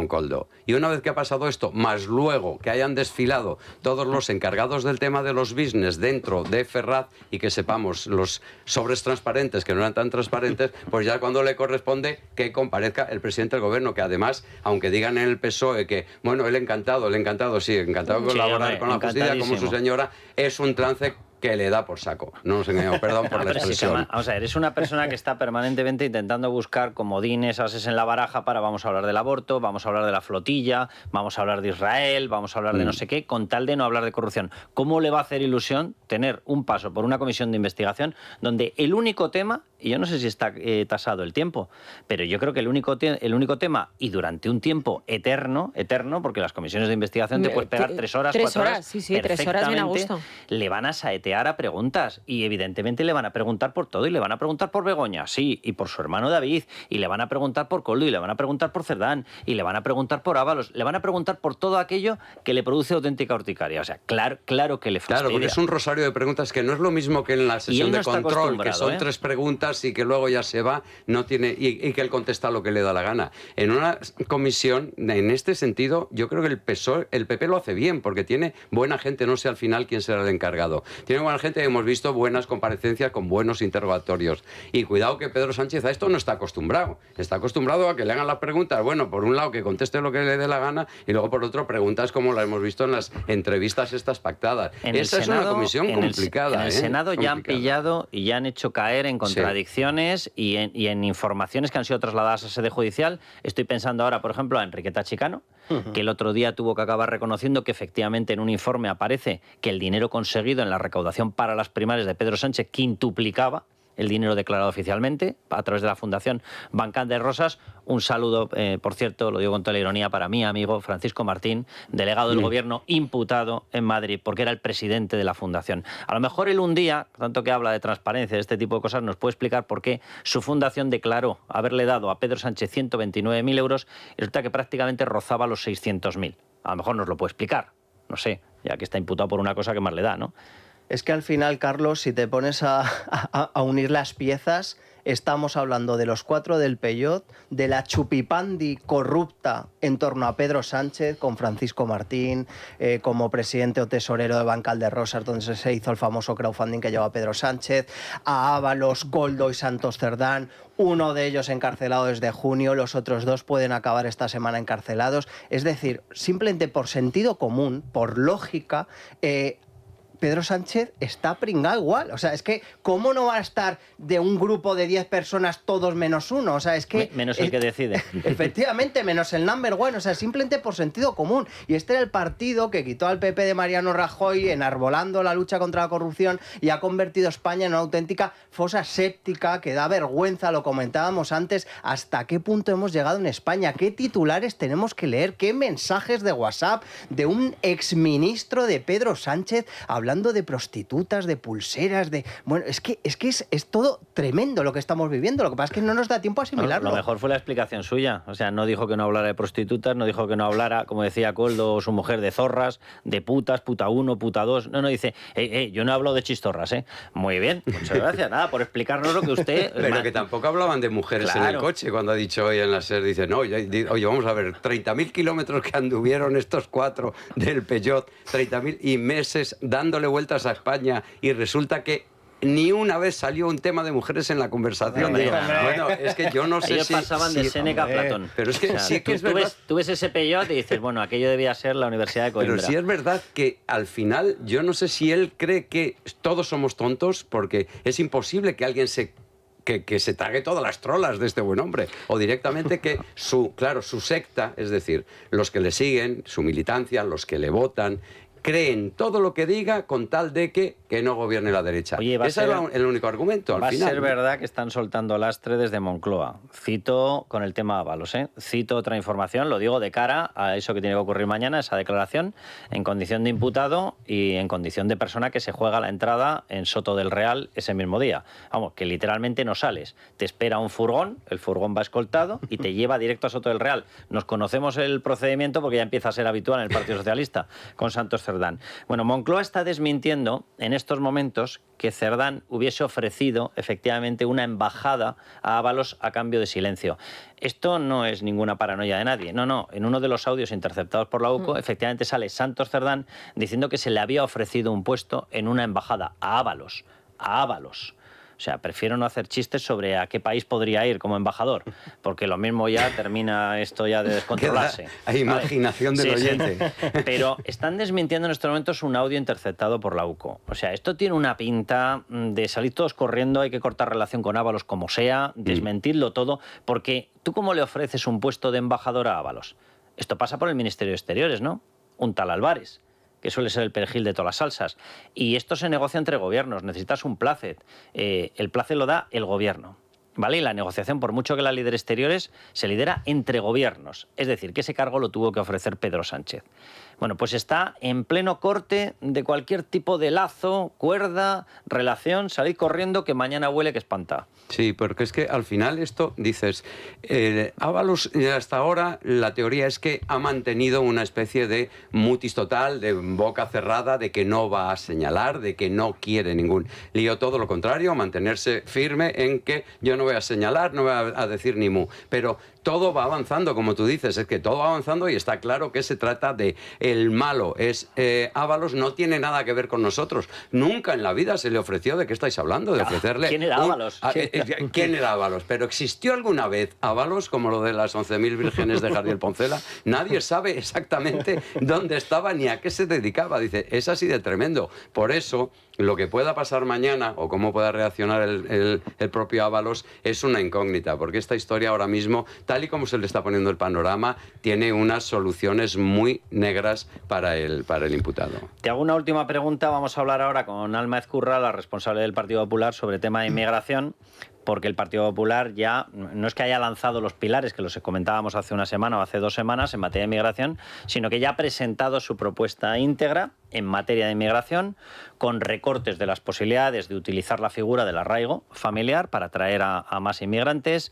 Coldo. Y una vez que ha pasado esto, más luego que hayan desfilado todos los encargados del tema de los business dentro de Ferraz y que sepamos los sobres transparentes que no eran tan transparentes, pues ya cuando le corresponde que comparezca el presidente del gobierno, que además, aunque digan en el PSOE que, bueno, él encantado de colaborar con la justicia como su señora, es un trance que le da por saco. No nos engañemos, perdón por la expresión. O sea, eres una persona que está permanentemente intentando buscar comodines, ases en la baraja para vamos a hablar del aborto, vamos a hablar de la flotilla, vamos a hablar de Israel, vamos a hablar de no sé qué, con tal de no hablar de corrupción. ¿Cómo le va a hacer ilusión tener un paso por una comisión de investigación donde el único tema, y yo no sé si está tasado el tiempo, pero yo creo que el único tema, y durante un tiempo eterno, porque las comisiones de investigación te puedes pegar 3 horas, 4 horas, sí, 3 horas bien a gusto. Le van a saetear a preguntas y evidentemente le van a preguntar por todo, y le van a preguntar por Begoña, sí, y por su hermano David, y le van a preguntar por Coldo, y le van a preguntar por Cerdán, y le van a preguntar por Ábalos, le van a preguntar por todo aquello que le produce auténtica urticaria. O sea, claro que le fastidia. Claro, porque es un rosario de preguntas que no es lo mismo que en la sesión de control, que son 3 preguntas y que luego ya se va, no tiene y que él contesta lo que le da la gana. En una comisión, en este sentido, yo creo que el PP lo hace bien, porque tiene buena gente, no sé al final quién será el encargado. Tiene buena gente, hemos visto buenas comparecencias con buenos interrogatorios. Y cuidado que Pedro Sánchez a esto no está acostumbrado. Está acostumbrado a que le hagan las preguntas, bueno, por un lado que conteste lo que le dé la gana y luego por otro preguntas como las hemos visto en las entrevistas estas pactadas. Esa es una comisión complicada. En el Senado ya han pillado y ya han hecho caer en contradicciones y en informaciones que han sido trasladadas a sede judicial. Estoy pensando ahora, por ejemplo, a Enriqueta Chicano, que el otro día tuvo que acabar reconociendo que efectivamente en un informe aparece que el dinero conseguido en la recaudación para las primarias de Pedro Sánchez quintuplicaba el dinero declarado oficialmente a través de la Fundación Bancal de Rosas. Un saludo, por cierto, lo digo con toda la ironía, para mi amigo Francisco Martín, delegado del Gobierno imputado en Madrid, porque era el presidente de la Fundación. A lo mejor él un día, tanto que habla de transparencia, de este tipo de cosas, nos puede explicar por qué su fundación declaró haberle dado a Pedro Sánchez 129.000 euros y resulta que prácticamente rozaba los 600.000. A lo mejor nos lo puede explicar, no sé, ya que está imputado por una cosa que más le da, ¿no? Es que al final, Carlos, si te pones a unir las piezas, estamos hablando de los 4 del Peyot, de la chupipandi corrupta en torno a Pedro Sánchez, con Francisco Martín como presidente o tesorero de Bancal de Rosas, donde se hizo el famoso crowdfunding que lleva Pedro Sánchez, a Ábalos, Coldo y Santos Cerdán, uno de ellos encarcelado desde junio, los otros 2 pueden acabar esta semana encarcelados. Es decir, simplemente por sentido común, por lógica, Pedro Sánchez está pringado igual. O sea, es que ¿cómo no va a estar de un grupo de 10 personas todos menos uno? O sea, es que... Menos el que decide. Efectivamente, menos el number one. O sea, simplemente por sentido común. Y este era el partido que quitó al PP de Mariano Rajoy enarbolando la lucha contra la corrupción y ha convertido a España en una auténtica fosa séptica que da vergüenza, lo comentábamos antes, hasta qué punto hemos llegado en España, qué titulares tenemos que leer, qué mensajes de WhatsApp de un exministro de Pedro Sánchez hablando de prostitutas, de pulseras, de... Bueno, es que es todo tremendo lo que estamos viviendo. Lo que pasa es que no nos da tiempo a asimilarlo. Lo mejor fue la explicación suya. O sea, no dijo que no hablara de prostitutas, no dijo que no hablara, como decía Coldo, su mujer, de zorras, de putas, puta 1, puta 2. No, dice, yo no hablo de chistorras, ¿eh? Muy bien, muchas gracias. Nada, por explicarnos lo que usted... Pero que tampoco hablaban de mujeres en el coche cuando ha dicho hoy en la SER, dice, no, oye, vamos a ver, 30.000 kilómetros que anduvieron estos 4 del Peugeot, 30.000 y meses dándole vueltas a España y resulta que ni una vez salió un tema de mujeres en la conversación. Digo, bueno, es que yo no sé ellos pasaban de Séneca a Platón. Pero es que sí que es verdad. Tú ves ese peyot y dices, bueno, aquello debía ser la Universidad de Coimbra. Pero sí es verdad que al final yo no sé si él cree que todos somos tontos, porque es imposible que alguien que se trague todas las trolas de este buen hombre, o directamente que su secta, es decir, los que le siguen, su militancia, los que le votan, creen todo lo que diga con tal de que no gobierne la derecha. Oye, ese es el único argumento al final. Va a ser verdad que están soltando lastre desde Moncloa. Cito con el tema Ábalos, cito otra información, lo digo de cara a eso que tiene que ocurrir mañana, esa declaración, en condición de imputado y en condición de persona que se juega la entrada en Soto del Real ese mismo día. Vamos, que literalmente no sales. Te espera un furgón, el furgón va escoltado y te lleva directo a Soto del Real. Nos conocemos el procedimiento porque ya empieza a ser habitual en el Partido Socialista con Santos Cerdán. Bueno, Moncloa está desmintiendo en estos momentos que Cerdán hubiese ofrecido efectivamente una embajada a Ábalos a cambio de silencio. Esto no es ninguna paranoia de nadie. No. En uno de los audios interceptados por la UCO, efectivamente sale Santos Cerdán diciendo que se le había ofrecido un puesto en una embajada a Ábalos. O sea, prefiero no hacer chistes sobre a qué país podría ir como embajador, porque lo mismo ya termina esto ya de descontrolarse. Hay imaginación del oyente. Sí. Pero están desmintiendo en estos momentos un audio interceptado por la UCO. O sea, esto tiene una pinta de salir todos corriendo, hay que cortar relación con Ábalos como sea, desmentirlo todo, porque ¿tú cómo le ofreces un puesto de embajador a Ábalos? Esto pasa por el Ministerio de Exteriores, ¿no? Un tal Álvarez, que suele ser el perejil de todas las salsas. Y esto se negocia entre gobiernos, necesitas un placet. El placet lo da el gobierno, ¿vale? Y la negociación, por mucho que la lidere Exteriores, se lidera entre gobiernos. Es decir, que ese cargo lo tuvo que ofrecer Pedro Sánchez. Bueno, pues está en pleno corte de cualquier tipo de lazo, cuerda, relación, salid corriendo que mañana huele que espanta. Sí, porque es que al final esto, dices, Ábalos hasta ahora la teoría es que ha mantenido una especie de mutis total, de boca cerrada, de que no va a señalar, de que no quiere ningún lío, todo lo contrario, mantenerse firme en que yo no voy a señalar, no voy a decir ni mu. Pero todo va avanzando, como tú dices, es que todo va avanzando y está claro que se trata de el malo. Ábalos no tiene nada que ver con nosotros. Nunca en la vida se le ofreció, ¿de qué estáis hablando? De ofrecerle... ¿Quién era Ábalos? ¿Quién era Ábalos? Pero ¿existió alguna vez Ábalos, como lo de las 11.000 vírgenes de Jardiel Poncela? Nadie sabe exactamente dónde estaba ni a qué se dedicaba. Dice, es así de tremendo. Por eso, lo que pueda pasar mañana o cómo pueda reaccionar el propio Ábalos es una incógnita, porque esta historia ahora mismo, tal y como se le está poniendo el panorama, tiene unas soluciones muy negras para el imputado. Te hago una última pregunta. Vamos a hablar ahora con Alma Ezcurra, la responsable del Partido Popular, sobre tema de inmigración, porque el Partido Popular ya no es que haya lanzado los pilares, que los comentábamos hace una semana o hace 2 semanas en materia de inmigración, sino que ya ha presentado su propuesta íntegra en materia de inmigración, con recortes de las posibilidades de utilizar la figura del arraigo familiar para atraer a más inmigrantes,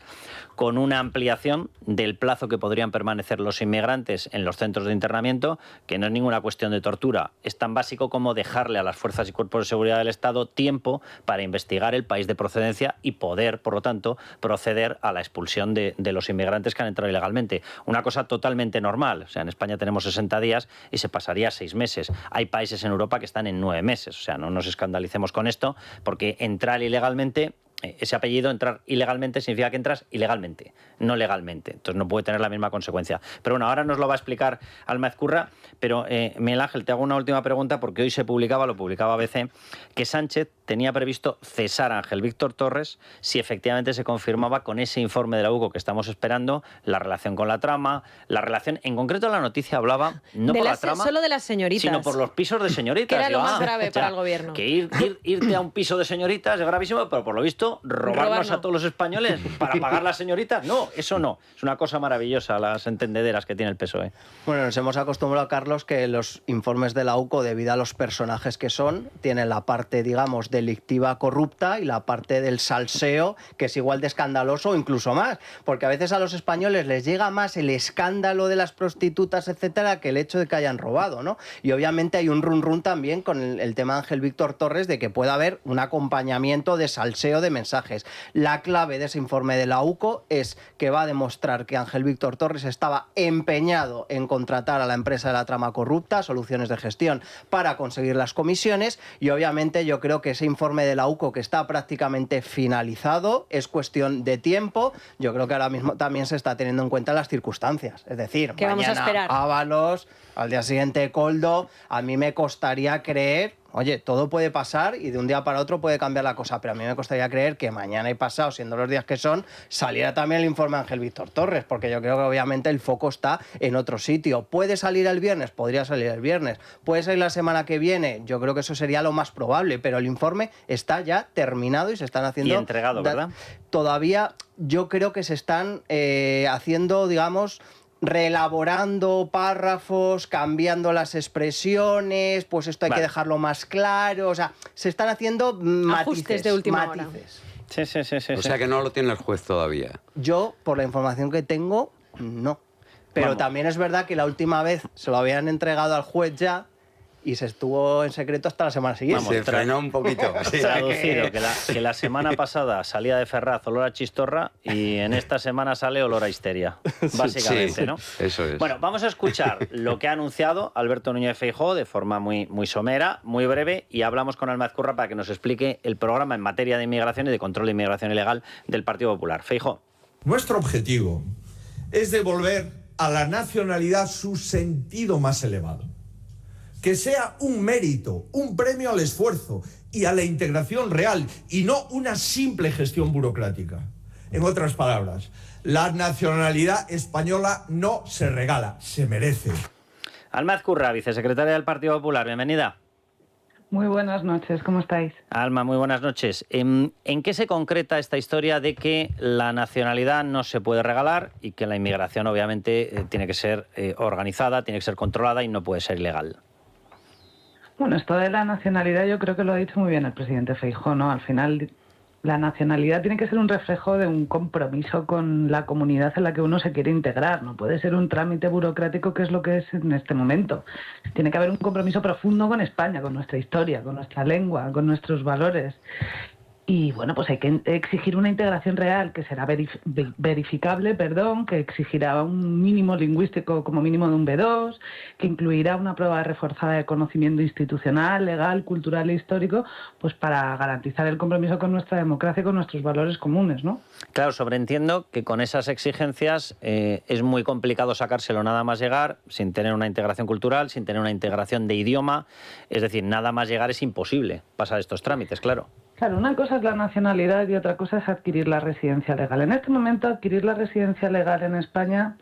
con una ampliación del plazo que podrían permanecer los inmigrantes en los centros de internamiento, que no es ninguna cuestión de tortura, es tan básico como dejarle a las fuerzas y cuerpos de seguridad del Estado tiempo para investigar el país de procedencia y poder, por lo tanto, proceder a la expulsión de los inmigrantes que han entrado ilegalmente. Una cosa totalmente normal. O sea, en España tenemos 60 días y se pasaría a 6 meses. Hay países en Europa que están en 9 meses. O sea, no nos escandalicemos con esto, porque entrar ilegalmente, ese apellido, entrar ilegalmente, significa que entras ilegalmente, no legalmente. Entonces no puede tener la misma consecuencia. Pero bueno, ahora nos lo va a explicar Alma Ezcurra, pero Miguel Ángel, te hago una última pregunta, porque hoy lo publicaba ABC, que Sánchez tenía previsto cesar a Ángel Víctor Torres si efectivamente se confirmaba con ese informe de la UCO que estamos esperando la relación con la trama, la relación, en concreto la noticia hablaba no por la trama, solo de las señoritas, sino por los pisos de señoritas. Que era lo más grave para el gobierno. Que irte a un piso de señoritas es gravísimo, pero por lo visto robarnos a todos los españoles para pagar las señoritas, no, eso no. Es una cosa maravillosa las entendederas que tiene el PSOE. Bueno, nos hemos acostumbrado, Carlos, que los informes de la UCO, debido a los personajes que son, tienen la parte, digamos, delictiva corrupta y la parte del salseo, que es igual de escandaloso o incluso más, porque a veces a los españoles les llega más el escándalo de las prostitutas, etcétera, que el hecho de que hayan robado, ¿no? Y obviamente hay un run también con el tema de Ángel Víctor Torres, de que pueda haber un acompañamiento de salseo de mensajes. La clave de ese informe de la UCO es que va a demostrar que Ángel Víctor Torres estaba empeñado en contratar a la empresa de la trama corrupta, Soluciones de Gestión, para conseguir las comisiones, y obviamente yo creo que ese informe de la UCO que está prácticamente finalizado, es cuestión de tiempo. Yo creo que ahora mismo también se está teniendo en cuenta las circunstancias. Es decir, ¿qué vamos a esperar? Ábalos, al día siguiente Koldo. A mí me costaría creer, oye, todo puede pasar y de un día para otro puede cambiar la cosa, pero a mí me costaría creer que mañana y pasado, siendo los días que son, saliera también el informe de Ángel Víctor Torres, porque yo creo que obviamente el foco está en otro sitio. ¿Puede salir el viernes? Podría salir el viernes. ¿Puede salir la semana que viene? Yo creo que eso sería lo más probable, pero el informe está ya terminado y se están haciendo... Y entregado, ¿verdad? Todavía yo creo que se están haciendo, digamos... reelaborando párrafos, cambiando las expresiones, pues esto hay que dejarlo más claro, o sea, se están haciendo ajustes de última hora. Sí. O sea que no lo tiene el juez todavía. Yo, por la información que tengo, no. Pero también es verdad que la última vez se lo habían entregado al juez ya y se estuvo en secreto hasta la semana siguiente. Se frenó un poquito. Sí. Traducido, que la semana pasada salía de Ferraz olor a chistorra y en esta semana sale olor a histeria, básicamente, sí, ¿no? Eso es. Bueno, vamos a escuchar lo que ha anunciado Alberto Núñez Feijóo de forma muy somera, muy breve, y hablamos con Alma Ezcurra para que nos explique el programa en materia de inmigración y de control de inmigración ilegal del Partido Popular. Feijóo. Nuestro objetivo es devolver a la nacionalidad su sentido más elevado. Que sea un mérito, un premio al esfuerzo y a la integración real y no una simple gestión burocrática. En otras palabras, la nacionalidad española no se regala, se merece. Alma Ezcurra, vicesecretaria del Partido Popular, bienvenida. Muy buenas noches, ¿cómo estáis? Alma, muy buenas noches. ¿En qué se concreta esta historia de que la nacionalidad no se puede regalar y que la inmigración obviamente tiene que ser organizada, tiene que ser controlada y no puede ser ilegal? Bueno, esto de la nacionalidad yo creo que lo ha dicho muy bien el presidente Feijóo, ¿no? Al final la nacionalidad tiene que ser un reflejo de un compromiso con la comunidad en la que uno se quiere integrar, no puede ser un trámite burocrático que es lo que es en este momento. Tiene que haber un compromiso profundo con España, con nuestra historia, con nuestra lengua, con nuestros valores. Y bueno, pues hay que exigir una integración real que será verificable, que exigirá un mínimo lingüístico como mínimo de un B2, que incluirá una prueba reforzada de conocimiento institucional, legal, cultural e histórico, pues para garantizar el compromiso con nuestra democracia y con nuestros valores comunes, ¿no? Claro, sobreentiendo que con esas exigencias es muy complicado sacárselo nada más llegar, sin tener una integración cultural, sin tener una integración de idioma, es decir, nada más llegar es imposible pasar estos trámites, claro. Claro, una cosa es la nacionalidad y otra cosa es adquirir la residencia legal. En este momento, adquirir la residencia legal en España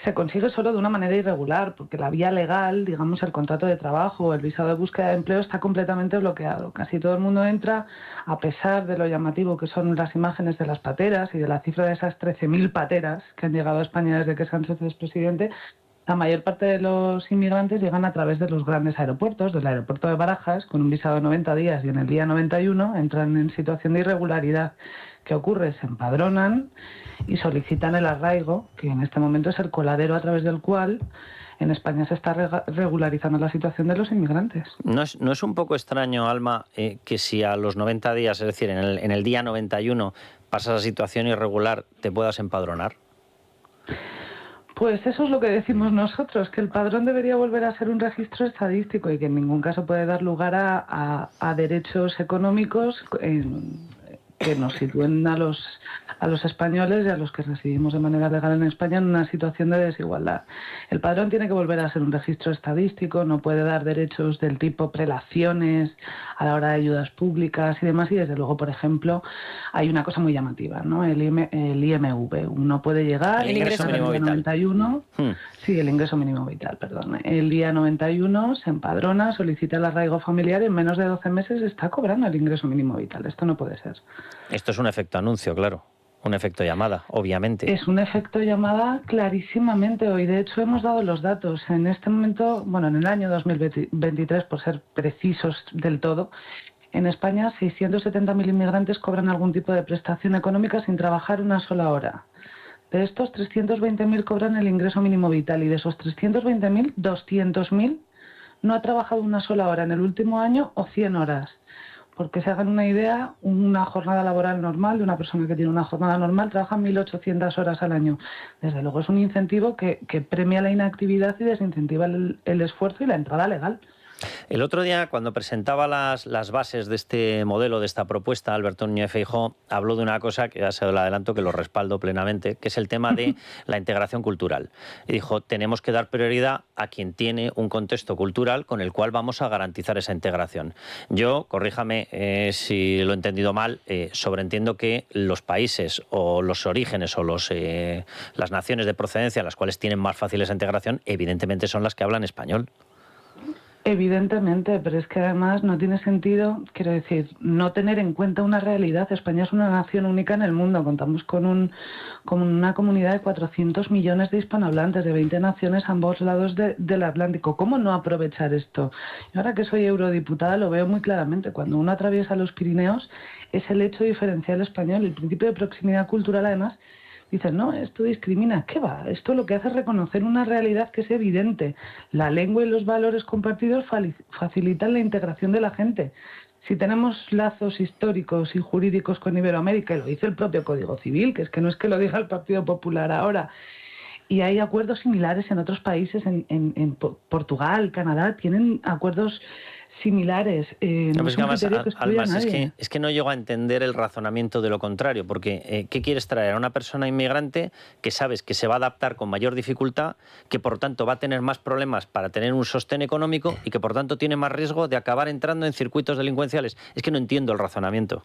se consigue solo de una manera irregular, porque la vía legal, digamos el contrato de trabajo o el visado de búsqueda de empleo está completamente bloqueado. Casi todo el mundo entra, a pesar de lo llamativo que son las imágenes de las pateras y de la cifra de esas 13.000 pateras que han llegado a España desde que Sánchez es presidente. La mayor parte de los inmigrantes llegan a través de los grandes aeropuertos, del aeropuerto de Barajas, con un visado de 90 días y en el día 91 entran en situación de irregularidad. ¿Qué ocurre? Se empadronan y solicitan el arraigo, que en este momento es el coladero a través del cual en España se está regularizando la situación de los inmigrantes. ¿No es un poco extraño, Alma, que si a los 90 días, es decir, en el día 91, pasas a situación irregular, te puedas empadronar? Pues eso es lo que decimos nosotros, que el padrón debería volver a ser un registro estadístico y que en ningún caso puede dar lugar a derechos económicos que nos sitúen a los españoles y a los que residimos de manera legal en España en una situación de desigualdad. El padrón tiene que volver a ser un registro estadístico, no puede dar derechos del tipo prelaciones a la hora de ayudas públicas y demás, y desde luego, por ejemplo, hay una cosa muy llamativa, ¿no? El IMV. Uno puede llegar... El ingreso mínimo vital. 91, sí, el ingreso mínimo vital, perdón. El día 91 se empadrona, solicita el arraigo familiar y en menos de 12 meses está cobrando el ingreso mínimo vital. Esto no puede ser. Esto es un efecto anuncio, claro. Un efecto llamada, obviamente. Es un efecto llamada clarísimamente hoy. De hecho, hemos dado los datos. En este momento, bueno, en el año 2023, por ser precisos del todo, en España 670.000 inmigrantes cobran algún tipo de prestación económica sin trabajar una sola hora. De estos, 320.000 cobran el ingreso mínimo vital y de esos 320.000, 200.000 no ha trabajado una sola hora en el último año o 100 horas. Porque se hagan una idea, una jornada laboral normal de una persona que tiene una jornada normal trabaja 1.800 horas al año. Desde luego es un incentivo que premia la inactividad y desincentiva el esfuerzo y la entrada legal. El otro día, cuando presentaba las bases de este modelo, de esta propuesta, Alberto Núñez Feijóo habló de una cosa que ya se lo adelanto, que lo respaldo plenamente, que es el tema de la integración cultural. Y dijo, tenemos que dar prioridad a quien tiene un contexto cultural con el cual vamos a garantizar esa integración. Yo, corríjame si lo he entendido mal, sobreentiendo que los países o los orígenes o las naciones de procedencia, las cuales tienen más fácil esa integración, evidentemente son las que hablan español. Evidentemente, pero es que además no tiene sentido, quiero decir, no tener en cuenta una realidad. España es una nación única en el mundo. Contamos con una comunidad de 400 millones de hispanohablantes, de 20 naciones a ambos lados del Atlántico. ¿Cómo no aprovechar esto? Y ahora que soy eurodiputada lo veo muy claramente. Cuando uno atraviesa los Pirineos es el hecho diferencial español. El principio de proximidad cultural, además, dicen, no, esto discrimina. ¿Qué va? Esto lo que hace es reconocer una realidad que es evidente. La lengua y los valores compartidos facilitan la integración de la gente. Si tenemos lazos históricos y jurídicos con Iberoamérica, y lo dice el propio Código Civil, que es que no es que lo diga el Partido Popular ahora, y hay acuerdos similares en otros países, en Portugal, Canadá, tienen acuerdos similares. No es un criterio que excluya a nadie. Es que no llego a entender el razonamiento de lo contrario, porque ¿qué quieres traer? A una persona inmigrante que sabes que se va a adaptar con mayor dificultad, que por tanto va a tener más problemas para tener un sostén económico y que por tanto tiene más riesgo de acabar entrando en circuitos delincuenciales. Es que no entiendo el razonamiento.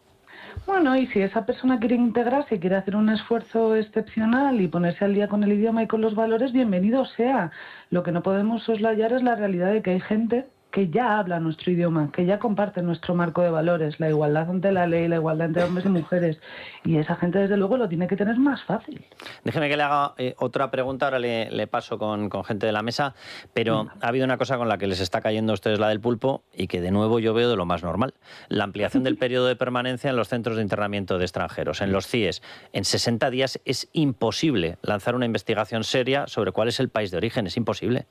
Bueno, y si esa persona quiere integrarse, quiere hacer un esfuerzo excepcional y ponerse al día con el idioma y con los valores, bienvenido sea. Lo que no podemos soslayar es la realidad de que hay gente que ya habla nuestro idioma, que ya comparte nuestro marco de valores, la igualdad ante la ley, la igualdad entre hombres y mujeres, y esa gente desde luego lo tiene que tener más fácil. Déjeme que le haga otra pregunta, ahora le paso con gente de la mesa, pero ha habido una cosa con la que les está cayendo a ustedes la del pulpo y que de nuevo yo veo de lo más normal, la ampliación del periodo de permanencia en los centros de internamiento de extranjeros, en los CIES. En 60 días es imposible lanzar una investigación seria sobre cuál es el país de origen, es imposible.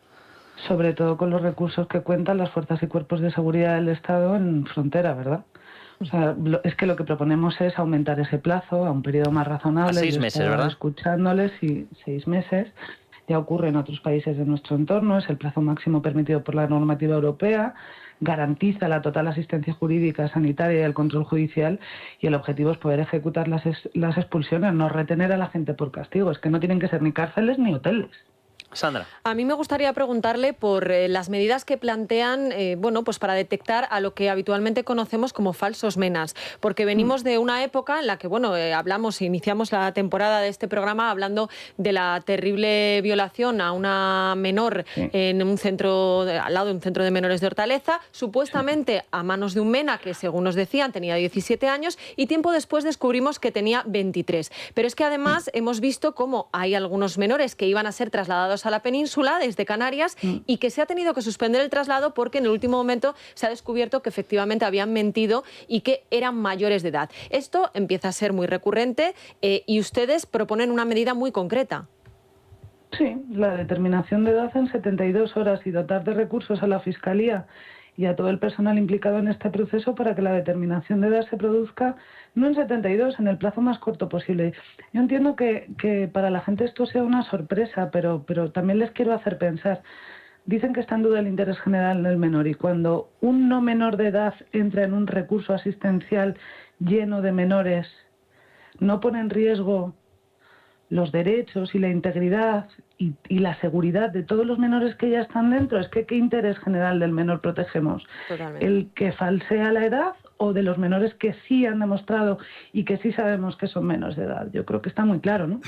Sobre todo con los recursos que cuentan las fuerzas y cuerpos de seguridad del Estado en frontera, ¿verdad? O sea, es que lo que proponemos es aumentar ese plazo a un periodo más razonable. A 6 meses, ¿verdad? Escuchándoles, y 6 meses. Ya ocurre en otros países de nuestro entorno, es el plazo máximo permitido por la normativa europea, garantiza la total asistencia jurídica, sanitaria y el control judicial, y el objetivo es poder ejecutar las expulsiones, no retener a la gente por castigo. Es que no tienen que ser ni cárceles ni hoteles. Sandra. A mí me gustaría preguntarle por las medidas que plantean, pues para detectar a lo que habitualmente conocemos como falsos menas, porque venimos de una época en la que, iniciamos la temporada de este programa hablando de la terrible violación a una menor en un centro, al lado de un centro de menores de Hortaleza, supuestamente a manos de un mena que, según nos decían, tenía 17 años y tiempo después descubrimos que tenía 23. Pero es que además hemos visto cómo hay algunos menores que iban a ser trasladados a la península desde Canarias y que se ha tenido que suspender el traslado porque en el último momento se ha descubierto que efectivamente habían mentido y que eran mayores de edad. Esto empieza a ser muy recurrente y ustedes proponen una medida muy concreta. Sí, la determinación de edad en 72 horas y dotar de recursos a la Fiscalía y a todo el personal implicado en este proceso para que la determinación de edad se produzca no en 72, en el plazo más corto posible. Yo entiendo que para la gente esto sea una sorpresa, pero también les quiero hacer pensar. Dicen que está en duda el interés general del menor, y cuando un no menor de edad entra en un recurso asistencial lleno de menores, no pone en riesgo los derechos y la integridad y la seguridad de todos los menores que ya están dentro. Es que ¿qué interés general del menor protegemos? Totalmente. ¿El que falsea la edad o de los menores que sí han demostrado y que sí sabemos que son menores de edad? Yo creo que está muy claro, ¿no?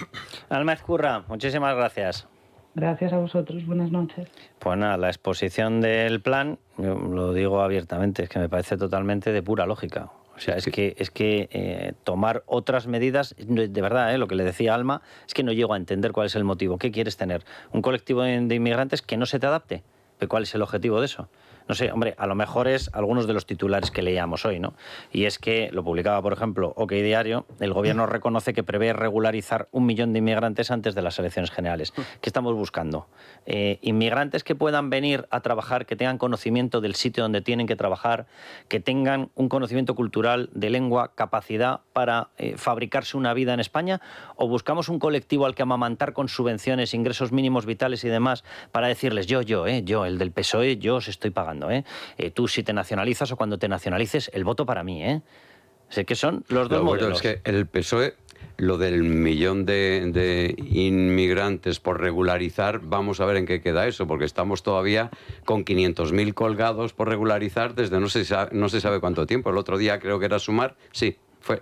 Alma Ezcurra, muchísimas gracias. Gracias a vosotros, buenas noches. Pues nada, la exposición del plan, yo lo digo abiertamente, es que me parece totalmente de pura lógica. O sea, es que tomar otras medidas, de verdad, lo que le decía Alma, es que no llego a entender cuál es el motivo. ¿Qué quieres tener? ¿Un colectivo de inmigrantes que no se te adapte? ¿Cuál es el objetivo de eso? No sé, hombre, a lo mejor es algunos de los titulares que leíamos hoy, ¿no? Y es que, lo publicaba, por ejemplo, OK Diario, el gobierno reconoce que prevé regularizar 1 millón de inmigrantes antes de las elecciones generales. ¿Qué estamos buscando? Inmigrantes que puedan venir a trabajar, que tengan conocimiento del sitio donde tienen que trabajar, que tengan un conocimiento cultural, de lengua, capacidad para fabricarse una vida en España, o buscamos un colectivo al que amamantar con subvenciones, ingresos mínimos vitales y demás, para decirles yo, el del PSOE, yo os estoy pagando. reaccionando, ¿eh? Tú si te nacionalizas o cuando te nacionalices, el voto para mí, ¿eh? Sé que son los dos modelos. Bueno, es que el PSOE, lo del 1 millón de inmigrantes por regularizar, vamos a ver en qué queda eso, porque estamos todavía con 500.000 colgados por regularizar desde no se sabe cuánto tiempo. El otro día creo que era Sumar, sí.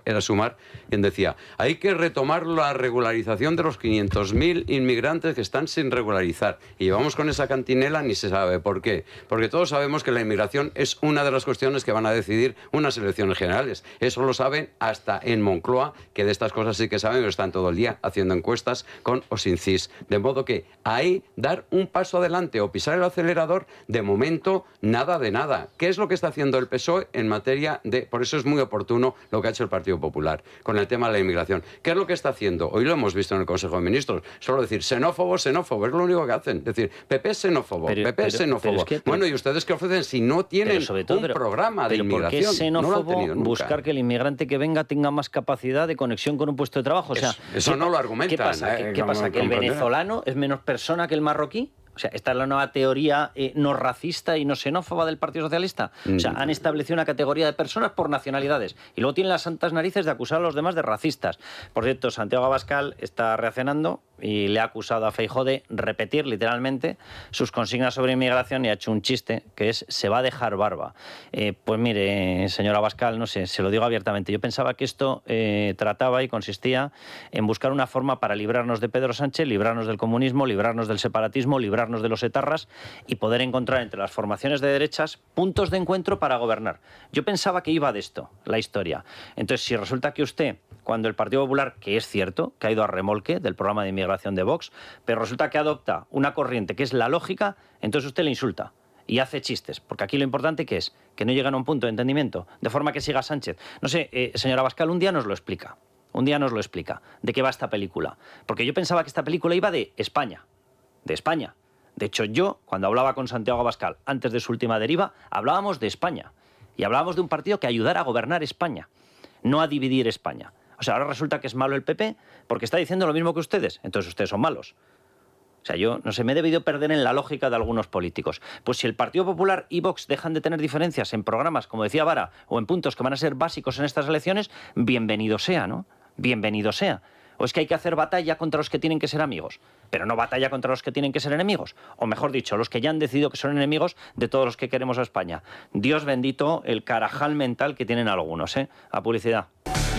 Era Sumar, quien decía, hay que retomar la regularización de los 500.000 inmigrantes que están sin regularizar. Y llevamos con esa cantinela, ni se sabe por qué. Porque todos sabemos que la inmigración es una de las cuestiones que van a decidir unas elecciones generales. Eso lo saben hasta en Moncloa, que de estas cosas sí que saben, que están todo el día haciendo encuestas con o sin CIS. De modo que ahí dar un paso adelante o pisar el acelerador, de momento, nada de nada. ¿Qué es lo que está haciendo el PSOE en materia de...? Por eso es muy oportuno lo que ha hecho el Partido Popular con el tema de la inmigración. ¿Qué es lo que está haciendo? Hoy lo hemos visto en el Consejo de Ministros. Solo decir xenófobo, xenófobo. Es lo único que hacen. Decir, PP es xenófobo, PP es xenófobo. Bueno, ¿y ustedes qué ofrecen si no tienen un programa de inmigración? ¿Por qué es xenófobo no lo han tenido nunca? Buscar que el inmigrante que venga tenga más capacidad de conexión con un puesto de trabajo? O sea, eso no lo argumentan. ¿Qué pasa? ¿Qué pasa? ¿Que el venezolano es menos persona que el marroquí? O sea, ¿esta es la nueva teoría no racista y no xenófoba del Partido Socialista? O sea, han establecido una categoría de personas por nacionalidades y luego tienen las santas narices de acusar a los demás de racistas. Por cierto, Santiago Abascal está reaccionando y le ha acusado a Feijóo de repetir literalmente sus consignas sobre inmigración y ha hecho un chiste que es se va a dejar barba. Pues mire, señor Abascal, no sé, se lo digo abiertamente. Yo pensaba que esto trataba y consistía en buscar una forma para librarnos de Pedro Sánchez, librarnos del comunismo, librarnos del separatismo, librarnos de los etarras y poder encontrar entre las formaciones de derechas puntos de encuentro para gobernar. Yo pensaba que iba de esto, la historia. Entonces, si resulta que usted, cuando el Partido Popular, que es cierto, que ha ido a remolque del programa de inmigración de Vox, pero resulta que adopta una corriente que es la lógica, entonces usted le insulta y hace chistes, porque aquí lo importante que es que no llegan a un punto de entendimiento, de forma que siga Sánchez. No sé, señor Abascal, un día nos lo explica. Un día nos lo explica de qué va esta película. Porque yo pensaba que esta película iba de España. De España. De hecho, yo, cuando hablaba con Santiago Abascal, antes de su última deriva, hablábamos de España. Y hablábamos de un partido que ayudara a gobernar España, no a dividir España. O sea, ahora resulta que es malo el PP porque está diciendo lo mismo que ustedes. Entonces ustedes son malos. O sea, yo, no sé, me he debido perder en la lógica de algunos políticos. Pues si el Partido Popular y Vox dejan de tener diferencias en programas, como decía Vara, o en puntos que van a ser básicos en estas elecciones, bienvenido sea, ¿no? Bienvenido sea. ¿O es que hay que hacer batalla contra los que tienen que ser amigos? Pero no batalla contra los que tienen que ser enemigos. O mejor dicho, los que ya han decidido que son enemigos de todos los que queremos a España. Dios bendito el carajal mental que tienen algunos, ¿eh? A publicidad.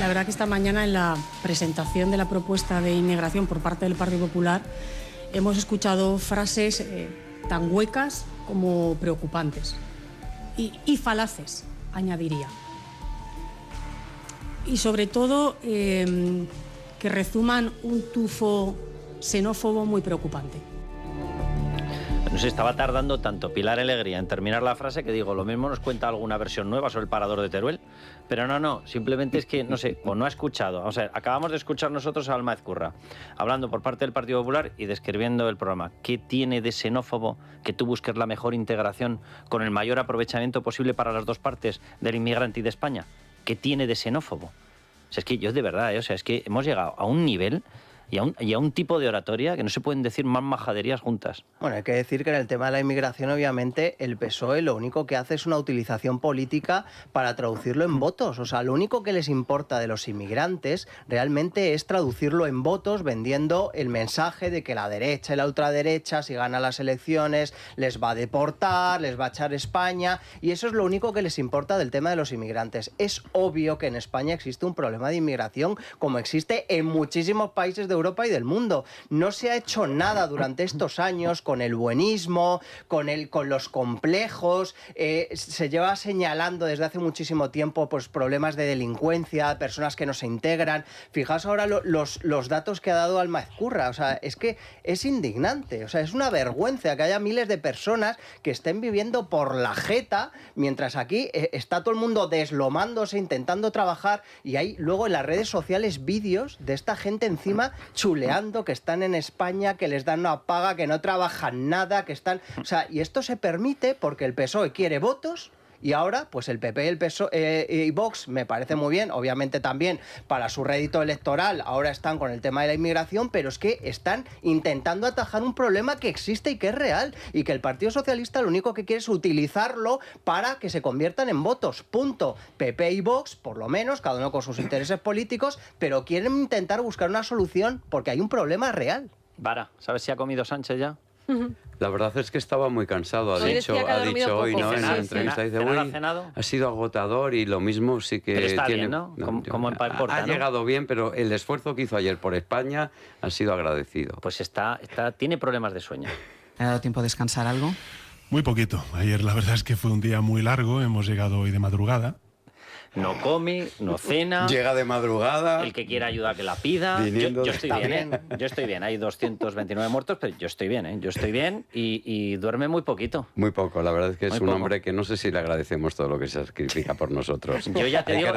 La verdad que esta mañana en la presentación de la propuesta de inmigración por parte del Partido Popular hemos escuchado frases tan huecas como preocupantes. Y falaces, añadiría. Y sobre todo... que rezuman un tufo xenófobo muy preocupante. No sé, estaba tardando tanto Pilar Alegría en terminar la frase que digo, lo mismo nos cuenta alguna versión nueva sobre el parador de Teruel, pero no, simplemente es que, no sé, o no ha escuchado. O sea, acabamos de escuchar nosotros a Alma Ezcurra, hablando por parte del Partido Popular y describiendo el programa. ¿Qué tiene de xenófobo que tú busques la mejor integración con el mayor aprovechamiento posible para las dos partes del inmigrante y de España? ¿Qué tiene de xenófobo? O sea, es que yo de verdad, o sea, es que hemos llegado a un nivel y a un tipo de oratoria que no se pueden decir más majaderías juntas. Bueno, hay que decir que en el tema de la inmigración, obviamente, el PSOE lo único que hace es una utilización política para traducirlo en votos. O sea, lo único que les importa de los inmigrantes realmente es traducirlo en votos, vendiendo el mensaje de que la derecha y la ultraderecha, si gana las elecciones, les va a deportar, les va a echar España, y eso es lo único que les importa del tema de los inmigrantes. Es obvio que en España existe un problema de inmigración, como existe en muchísimos países de Europa y del mundo. No se ha hecho nada durante estos años con el buenismo, con los complejos. Se lleva señalando desde hace muchísimo tiempo pues, problemas de delincuencia, personas que no se integran. Fijaos ahora los datos que ha dado Alma Ezcurra. O sea, es que es indignante. O sea, es una vergüenza que haya miles de personas que estén viviendo por la jeta, mientras aquí está todo el mundo deslomándose, intentando trabajar, y hay luego en las redes sociales vídeos de esta gente encima chuleando que están en España, que les dan una paga, que no trabajan nada, que están... O sea, y esto se permite porque el PSOE quiere votos Y ahora, pues el PP y el PSOE y Vox me parece muy bien, obviamente también para su rédito electoral, ahora están con el tema de la inmigración, pero es que están intentando atajar un problema que existe y que es real, y que el Partido Socialista lo único que quiere es utilizarlo para que se conviertan en votos, punto. PP y Vox, por lo menos, cada uno con sus intereses políticos, pero quieren intentar buscar una solución porque hay un problema real. Vara, ¿sabes si ha comido Sánchez ya? La verdad es que estaba muy cansado, ha dicho hoy, ¿no? En la entrevista dice, ha sido agotador y lo mismo sí que pero está tiene, bien, ¿no? Como en Porta, ha llegado bien, pero el esfuerzo que hizo ayer por España ha sido agradecido. Pues tiene problemas de sueño. ¿Le ha dado tiempo a descansar algo? Muy poquito. Ayer la verdad es que fue un día muy largo, hemos llegado hoy de madrugada. No come, no cena. Llega de madrugada. El que quiera ayuda que la pida. Yo estoy bien, ¿eh? Yo estoy bien. Hay 229 muertos, pero yo estoy bien, ¿eh? Yo estoy bien y duerme muy poquito. Muy poco. La verdad es que es un hombre que no sé si le agradecemos todo lo que se sacrifica por nosotros. Yo ya te digo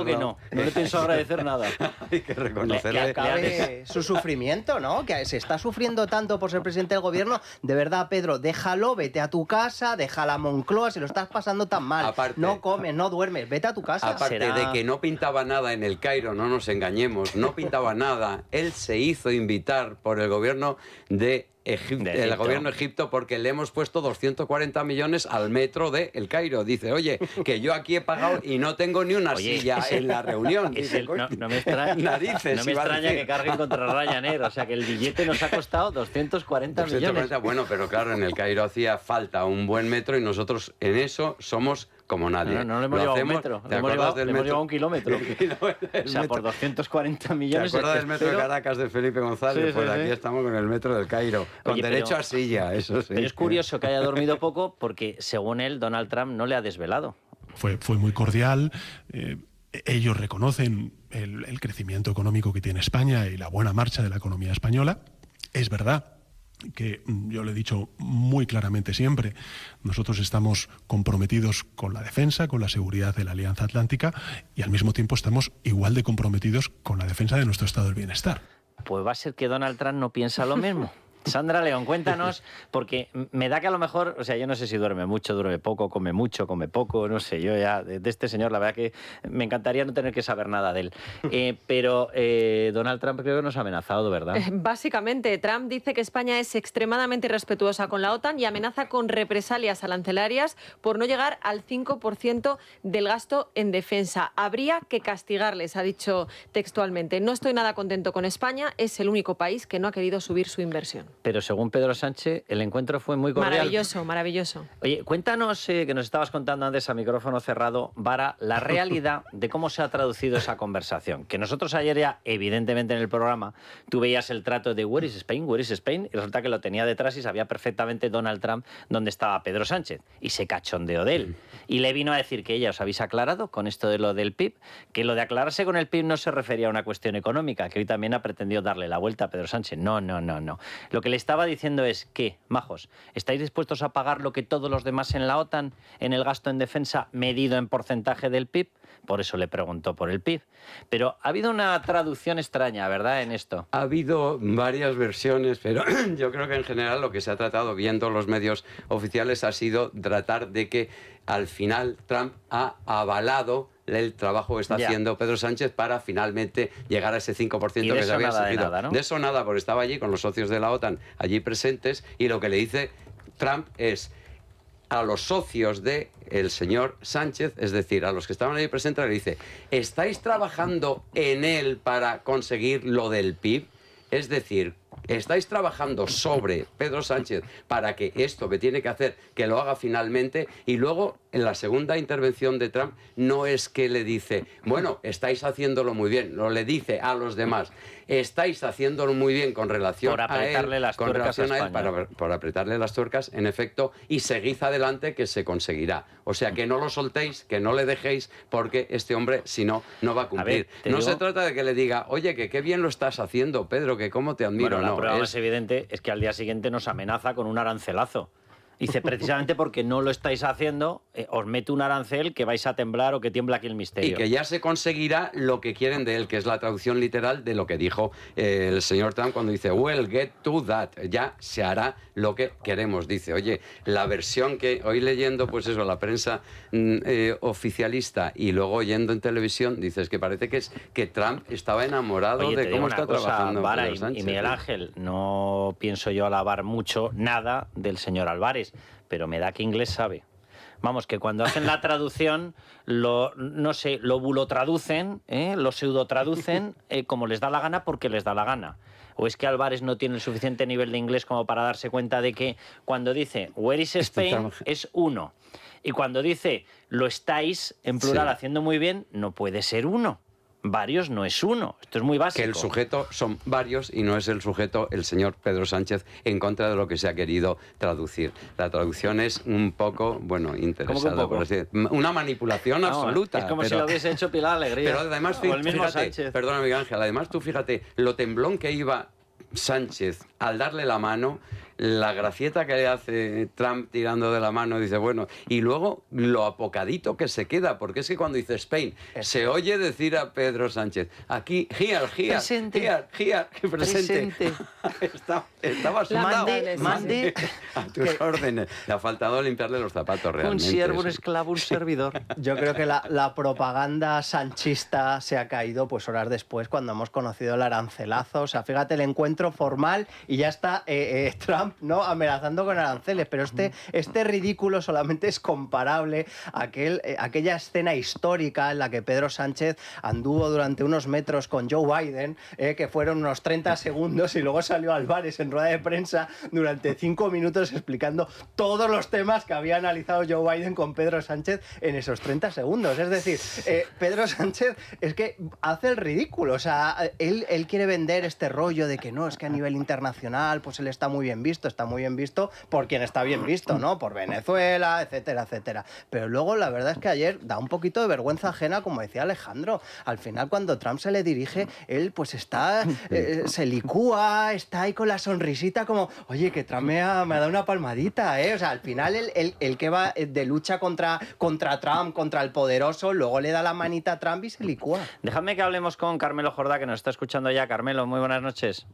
que no. No le pienso agradecer nada. Hay que reconocerle. Que acabe su sufrimiento, ¿no? Que se está sufriendo tanto por ser presidente del gobierno. De verdad, Pedro, déjalo, vete a tu casa, déjala a Moncloa, si lo estás pasando tan mal. Aparte, no comes, no duermes, vete a tu casa. Aparte de que no pintaba nada en el Cairo, no nos engañemos, no pintaba nada. Él se hizo invitar por el gobierno de Egipto porque le hemos puesto 240 millones al metro de El Cairo. Dice, oye, que yo aquí he pagado y no tengo ni una silla en la reunión. Dice, no me extraña, que carguen contra Ryanair. O sea, que el billete nos ha costado 240 millones. Bueno, pero claro, en El Cairo hacía falta un buen metro y nosotros en eso somos como nadie. No le hemos llevado un metro, le hemos llevado un kilómetro. O sea, por 240 millones... ¿Te acuerdas del metro de Caracas de Felipe González? Sí, pues aquí estamos con el metro del Cairo. Con derecho a silla, eso sí. Pero es curioso que haya dormido poco porque, según él, Donald Trump no le ha desvelado. Fue muy cordial. Ellos reconocen el crecimiento económico que tiene España y la buena marcha de la economía española. Es verdad que yo lo he dicho muy claramente siempre, nosotros estamos comprometidos con la defensa, con la seguridad de la Alianza Atlántica y al mismo tiempo estamos igual de comprometidos con la defensa de nuestro estado del bienestar. Pues va a ser que Donald Trump no piensa lo mismo. Sandra León, cuéntanos, porque me da que a lo mejor, o sea, yo no sé si duerme mucho, duerme poco, come mucho, come poco, no sé, yo ya de este señor la verdad que me encantaría no tener que saber nada de él. Pero Donald Trump creo que nos ha amenazado, ¿verdad? Básicamente, Trump dice que España es extremadamente respetuosa con la OTAN y amenaza con represalias arancelarias por no llegar al 5% del gasto en defensa. Habría que castigarles, ha dicho textualmente. No estoy nada contento con España, es el único país que no ha querido subir su inversión. Pero según Pedro Sánchez, el encuentro fue muy cordial. Maravilloso, maravilloso. Oye, cuéntanos, que nos estabas contando antes a micrófono cerrado, Vara, la realidad de cómo se ha traducido esa conversación. Que nosotros ayer ya, evidentemente en el programa, tú veías el trato de Where is Spain, Where is Spain, y resulta que lo tenía detrás y sabía perfectamente Donald Trump dónde estaba Pedro Sánchez. Y se cachondeó de él. Y le vino a decir que ella os habéis aclarado con esto de lo del PIB, que lo de aclararse con el PIB no se refería a una cuestión económica, que hoy también ha pretendido darle la vuelta a Pedro Sánchez. No. Lo que le estaba diciendo es que, majos, ¿estáis dispuestos a pagar lo que todos los demás en la OTAN en el gasto en defensa medido en porcentaje del PIB? Por eso le preguntó por el PIB. Pero ha habido una traducción extraña, ¿verdad?, en esto. Ha habido varias versiones, pero yo creo que en general lo que se ha tratado, viendo los medios oficiales, ha sido tratar de que al final Trump ha avalado el trabajo que está haciendo Pedro Sánchez para finalmente llegar a ese 5% que se había exigido. De eso nada, porque estaba allí con los socios de la OTAN allí presentes y lo que le dice Trump es a los socios del señor Sánchez, es decir, a los que estaban allí presentes, le dice, ¿estáis trabajando en él para conseguir lo del PIB? Es decir, ¿estáis trabajando sobre Pedro Sánchez para que esto que tiene que hacer, que lo haga finalmente? Y luego, en la segunda intervención de Trump, no es que le dice, bueno, estáis haciéndolo muy bien, no le dice a los demás, estáis haciéndolo muy bien con relación a él, con relación a él, por apretarle las tuercas, en efecto, y seguid adelante que se conseguirá. O sea, que no lo soltéis, que no le dejéis, porque este hombre, si no, no va a cumplir. No se trata de que le diga, oye, que qué bien lo estás haciendo, Pedro, que cómo te admiro. Bueno, la prueba más evidente es que al día siguiente nos amenaza con un arancelazo. Dice, precisamente porque no lo estáis haciendo, os mete un arancel que vais a temblar o que tiembla aquí el misterio. Y que ya se conseguirá lo que quieren de él, que es la traducción literal de lo que dijo el señor Trump cuando dice, well, get to that. Ya se hará lo que queremos. Dice, oye, la versión que hoy leyendo, pues eso, la prensa oficialista y luego oyendo en televisión, dices que parece que es que Trump estaba enamorado de cómo está trabajando Vara Pedro Sánchez. y Miguel Ángel, no pienso yo alabar mucho nada del señor Álvarez, pero me da que inglés sabe. Vamos, que cuando hacen la traducción, lo bulotraducen, lo pseudotraducen como les da la gana porque les da la gana. ¿O es que Álvarez no tiene el suficiente nivel de inglés como para darse cuenta de que cuando dice where is Spain es uno? Y cuando dice lo estáis, en plural, haciendo muy bien, no puede ser uno. Varios no es uno. Esto es muy básico. Que el sujeto son varios y no es el sujeto el señor Pedro Sánchez en contra de lo que se ha querido traducir. La traducción es un poco, bueno, interesada, por así decirlo. Una manipulación absoluta. Es como si lo hubiese hecho Pilar Alegría. Pero además, o el mismo fíjate, Sánchez. perdona, Miguel Ángel, además tú fíjate, lo temblón que iba Sánchez al darle la mano, la gracieta que le hace Trump tirando de la mano, dice, bueno, y luego lo apocadito que se queda, porque es que cuando dice Spain, se oye decir a Pedro Sánchez, aquí, here, presente. Estaba sentado. Mande. A tus órdenes. Le ha faltado limpiarle los zapatos realmente. Un siervo, un esclavo, un servidor. Yo creo que la propaganda sanchista se ha caído pues horas después cuando hemos conocido el arancelazo. O sea, fíjate el encuentro formal y ya está Trump, ¿no?, amenazando con aranceles. Pero este ridículo solamente es comparable a aquella escena histórica en la que Pedro Sánchez anduvo durante unos metros con Joe Biden, que fueron unos 30 segundos, y luego salió Álvarez en rueda de prensa durante 5 minutos explicando todos los temas que había analizado Joe Biden con Pedro Sánchez en esos 30 segundos. Es decir, Pedro Sánchez es que hace el ridículo. O sea, él quiere vender este rollo de que no, es que a nivel internacional pues él está muy bien visto por quien está bien visto, ¿no? Por Venezuela, etcétera, etcétera. Pero luego la verdad es que ayer da un poquito de vergüenza ajena, como decía Alejandro. Al final, cuando Trump se le dirige, él pues está, se licúa, está ahí con la sonrisita como, oye, que Trump me ha dado una palmadita, ¿eh? O sea, al final el que va de lucha contra Trump, contra el poderoso, luego le da la manita a Trump y se licúa. Dejadme que hablemos con Carmelo Jordá, que nos está escuchando ya. Carmelo, muy buenas noches.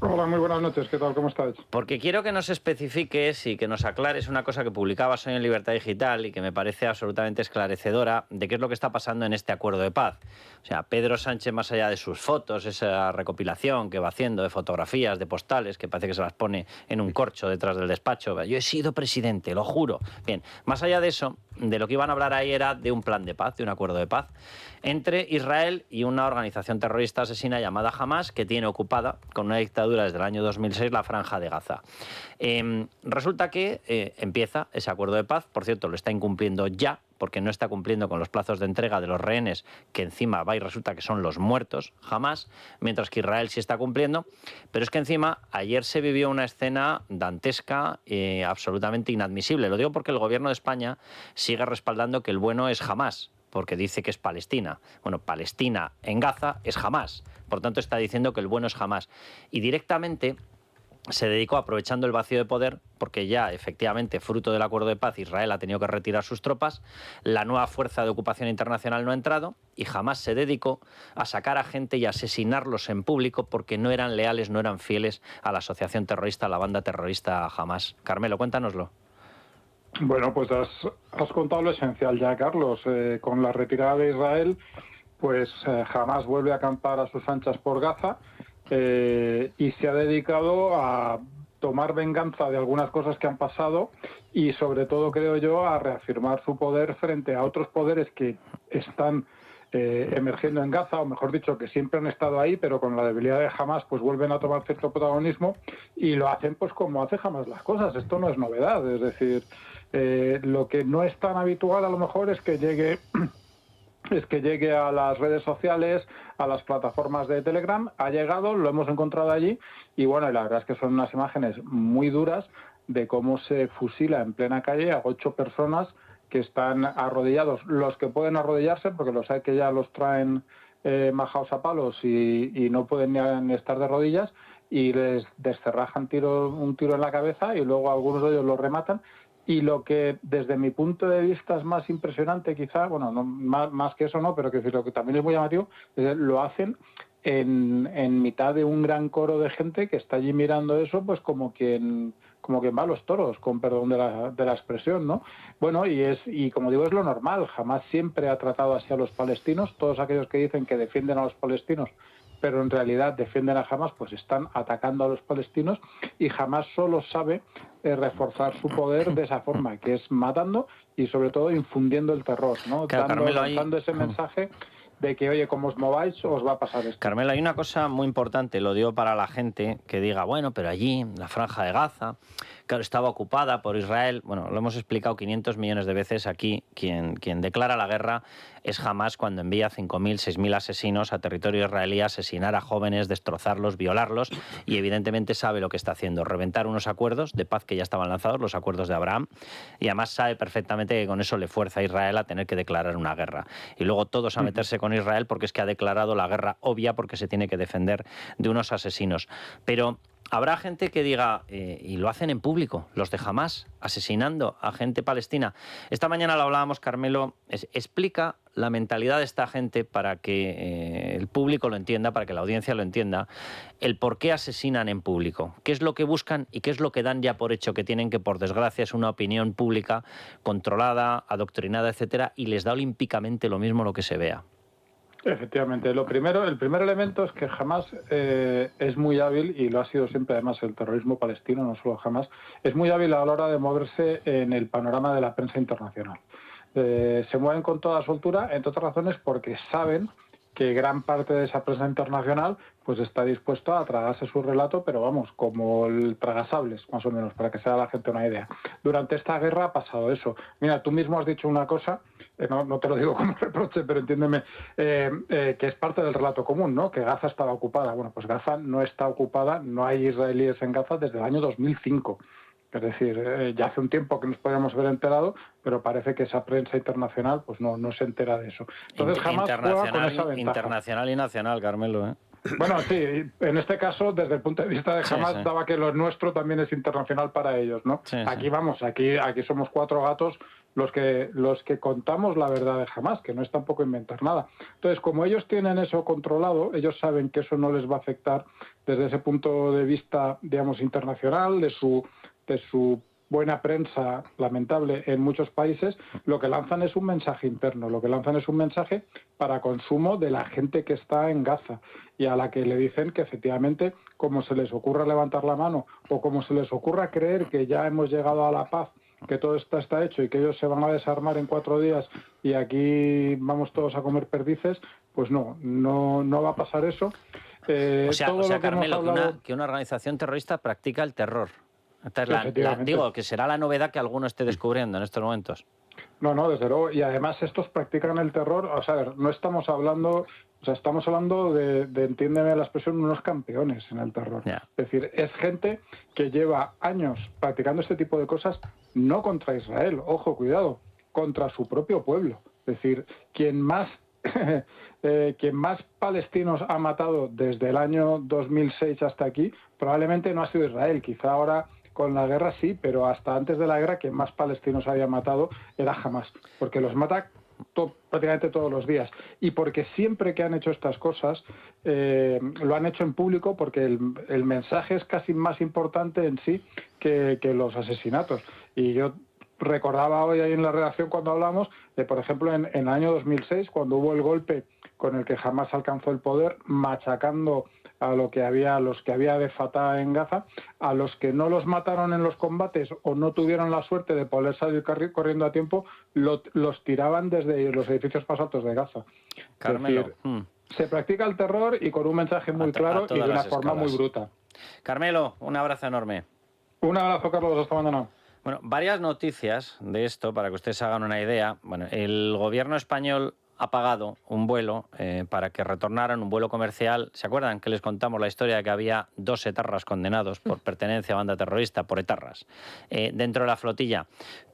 Hola, muy buenas noches. ¿Qué tal? ¿Cómo estáis? Porque quiero que nos especifiques y que nos aclares una cosa que publicabas hoy en Libertad Digital y que me parece absolutamente esclarecedora de qué es lo que está pasando en este acuerdo de paz. O sea, Pedro Sánchez, más allá de sus fotos, esa recopilación que va haciendo de fotografías, de postales, que parece que se las pone en un corcho detrás del despacho. Yo he sido presidente, lo juro. Bien, más allá de eso, de lo que iban a hablar ahí era de un plan de paz, de un acuerdo de paz entre Israel y una organización terrorista asesina llamada Hamas, que tiene ocupada con una dictadura desde el año 2006 la Franja de Gaza. Resulta que empieza ese acuerdo de paz, por cierto, lo está incumpliendo ya, porque no está cumpliendo con los plazos de entrega de los rehenes, que encima va y resulta que son los muertos, Hamas, mientras que Israel sí está cumpliendo. Pero es que encima ayer se vivió una escena dantesca, absolutamente inadmisible. Lo digo porque el gobierno de España sigue respaldando que el bueno es Hamas, porque dice que es Palestina. Bueno, Palestina en Gaza es Hamas. Por tanto, está diciendo que el bueno es Hamas. Y directamente se dedicó, aprovechando el vacío de poder, porque ya efectivamente, fruto del acuerdo de paz, Israel ha tenido que retirar sus tropas, la nueva fuerza de ocupación internacional no ha entrado y Hamas se dedicó a sacar a gente y a asesinarlos en público porque no eran leales, no eran fieles a la asociación terrorista, a la banda terrorista Hamas. Carmelo, cuéntanoslo. Bueno, pues has contado lo esencial ya, Carlos. Con la retirada de Israel, pues Hamas vuelve a acampar a sus anchas por Gaza y se ha dedicado a tomar venganza de algunas cosas que han pasado y sobre todo, creo yo, a reafirmar su poder frente a otros poderes que están emergiendo en Gaza, o mejor dicho, que siempre han estado ahí, pero con la debilidad de Hamas pues vuelven a tomar cierto protagonismo y lo hacen pues como hace Hamas las cosas. Esto no es novedad, es decir, lo que no es tan habitual a lo mejor es que llegue a las redes sociales, a las plataformas de Telegram. Ha llegado, lo hemos encontrado allí y bueno, la verdad es que son unas imágenes muy duras de cómo se fusila en plena calle a 8 personas que están arrodillados, los que pueden arrodillarse, porque los hay que ya los traen majaos a palos y no pueden ni estar de rodillas, y les descerrajan un tiro en la cabeza y luego algunos de ellos los rematan Y lo que desde mi punto de vista es más impresionante quizá, bueno, no, más que eso no, pero que lo que también es muy llamativo, lo hacen en mitad de un gran coro de gente que está allí mirando eso, pues como quien va a los toros, con perdón de la expresión, ¿no? Bueno, y como digo, es lo normal. Hamás siempre ha tratado así a los palestinos. Todos aquellos que dicen que defienden a los palestinos, pero en realidad defienden a Hamás, pues están atacando a los palestinos, y Hamás solo sabe reforzar su poder de esa forma, que es matando y sobre todo infundiendo el terror, ¿no? Claro, dando ese mensaje de que, oye, como os mováis, os va a pasar esto. Carmelo, hay una cosa muy importante, lo digo para la gente que diga, bueno, pero allí, la Franja de Gaza, claro, estaba ocupada por Israel. Bueno, lo hemos explicado 500 millones de veces aquí. Quien declara la guerra es Hamás cuando envía 5.000, 6.000 asesinos a territorio israelí a asesinar a jóvenes, destrozarlos, violarlos, y evidentemente sabe lo que está haciendo, reventar unos acuerdos de paz que ya estaban lanzados, los acuerdos de Abraham, y además sabe perfectamente que con eso le fuerza a Israel a tener que declarar una guerra. Y luego todos a meterse con Israel porque es que ha declarado la guerra obvia porque se tiene que defender de unos asesinos. Pero habrá gente que diga, y lo hacen en público, los de Hamás, asesinando a gente palestina. Esta mañana lo hablábamos, Carmelo, explica la mentalidad de esta gente para que el público lo entienda, para que la audiencia lo entienda, el por qué asesinan en público, qué es lo que buscan y qué es lo que dan ya por hecho que tienen, que por desgracia es una opinión pública controlada, adoctrinada, etcétera, y les da olímpicamente lo mismo lo que se vea. Efectivamente. El primer elemento es que Hamás es muy hábil, y lo ha sido siempre además el terrorismo palestino, no solo Hamás, es muy hábil a la hora de moverse en el panorama de la prensa internacional. Se mueven con toda soltura, entre otras razones porque saben que gran parte de esa prensa internacional pues está dispuesta a tragarse su relato, pero vamos, como el tragasables, más o menos, para que se haga la gente una idea. Durante esta guerra ha pasado eso. Mira, tú mismo has dicho una cosa, no te lo digo como reproche, pero entiéndeme, que es parte del relato común, ¿no? Que Gaza estaba ocupada. Bueno, pues Gaza no está ocupada, no hay israelíes en Gaza desde el año 2005. Es decir, ya hace un tiempo que nos podíamos haber enterado, pero parece que esa prensa internacional pues no se entera de eso. Entonces Hamás juega con esa ventaja. Internacional y nacional, Carmelo, ¿eh? Bueno, sí, en este caso, desde el punto de vista de Hamás, daba que lo nuestro también es internacional para ellos, ¿no? Aquí vamos, aquí somos cuatro gatos los que contamos la verdad de Hamás, que no es tampoco inventar nada. Entonces, como ellos tienen eso controlado, ellos saben que eso no les va a afectar desde ese punto de vista, digamos, internacional, de su buena prensa lamentable en muchos países. Lo que lanzan es un mensaje interno, lo que lanzan es un mensaje para consumo de la gente que está en Gaza, y a la que le dicen que efectivamente, como se les ocurra levantar la mano o como se les ocurra creer que ya hemos llegado a la paz, que todo está hecho y que ellos se van a desarmar en 4 días y aquí vamos todos a comer perdices, pues no va a pasar eso. O sea, Carmelo, que una organización terrorista practica el terror. Digo, que será la novedad que alguno esté descubriendo en estos momentos. No, desde luego. Y además estos practican el terror. O sea, no estamos hablando... O sea, estamos hablando de entiéndeme la expresión, unos campeones en el terror. Yeah. Es decir, es gente que lleva años practicando este tipo de cosas, no contra Israel, ojo, cuidado, contra su propio pueblo. Es decir, quien más palestinos ha matado desde el año 2006 hasta aquí, probablemente no ha sido Israel. Quizá ahora con la guerra sí, pero hasta antes de la guerra quien más palestinos había matado era Hamás, porque los mata prácticamente todos los días, y porque siempre que han hecho estas cosas lo han hecho en público, porque el mensaje es casi más importante en sí que los asesinatos. Y yo recordaba hoy ahí en la redacción cuando hablamos de, por ejemplo, en el año 2006, cuando hubo el golpe con el que Hamás alcanzó el poder, machacando a los que había de Fatah en Gaza, a los que no los mataron en los combates o no tuvieron la suerte de poder salir corriendo a tiempo, los tiraban desde los edificios más altos de Gaza. Carmelo, es decir, se practica el terror y con un mensaje muy claro y de una forma muy bruta. Carmelo, un abrazo enorme. Un abrazo, Carlos, hasta mañana. Bueno, varias noticias de esto para que ustedes hagan una idea. Bueno, el gobierno español ha pagado un vuelo para que retornaran, un vuelo comercial. ¿Se acuerdan que les contamos la historia de que había 2 etarras condenados por pertenencia a banda terrorista, por etarras, dentro de la flotilla?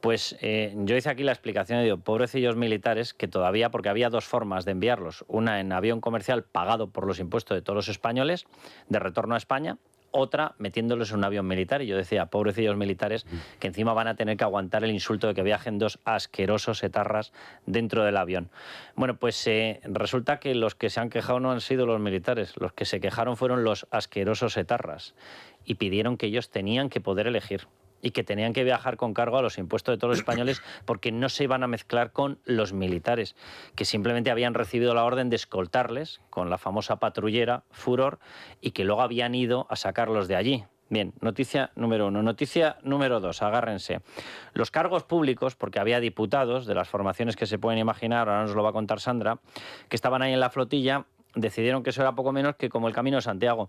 Pues yo hice aquí la explicación y digo, pobrecillos militares, que todavía, porque había 2 formas de enviarlos, una en avión comercial pagado por los impuestos de todos los españoles, de retorno a España, otra metiéndolos en un avión militar. Y yo decía, pobrecillos militares, que encima van a tener que aguantar el insulto de que viajen dos asquerosos etarras dentro del avión. Bueno, pues resulta que los que se han quejado no han sido los militares, los que se quejaron fueron los asquerosos etarras y pidieron que ellos tenían que poder elegir y que tenían que viajar con cargo a los impuestos de todos los españoles porque no se iban a mezclar con los militares, que simplemente habían recibido la orden de escoltarles con la famosa patrullera Furor y que luego habían ido a sacarlos de allí. Bien, noticia número 1. Noticia número 2, agárrense. Los cargos públicos, porque había diputados de las formaciones que se pueden imaginar, ahora nos lo va a contar Sandra, que estaban ahí en la flotilla, decidieron que eso era poco menos que como el Camino de Santiago,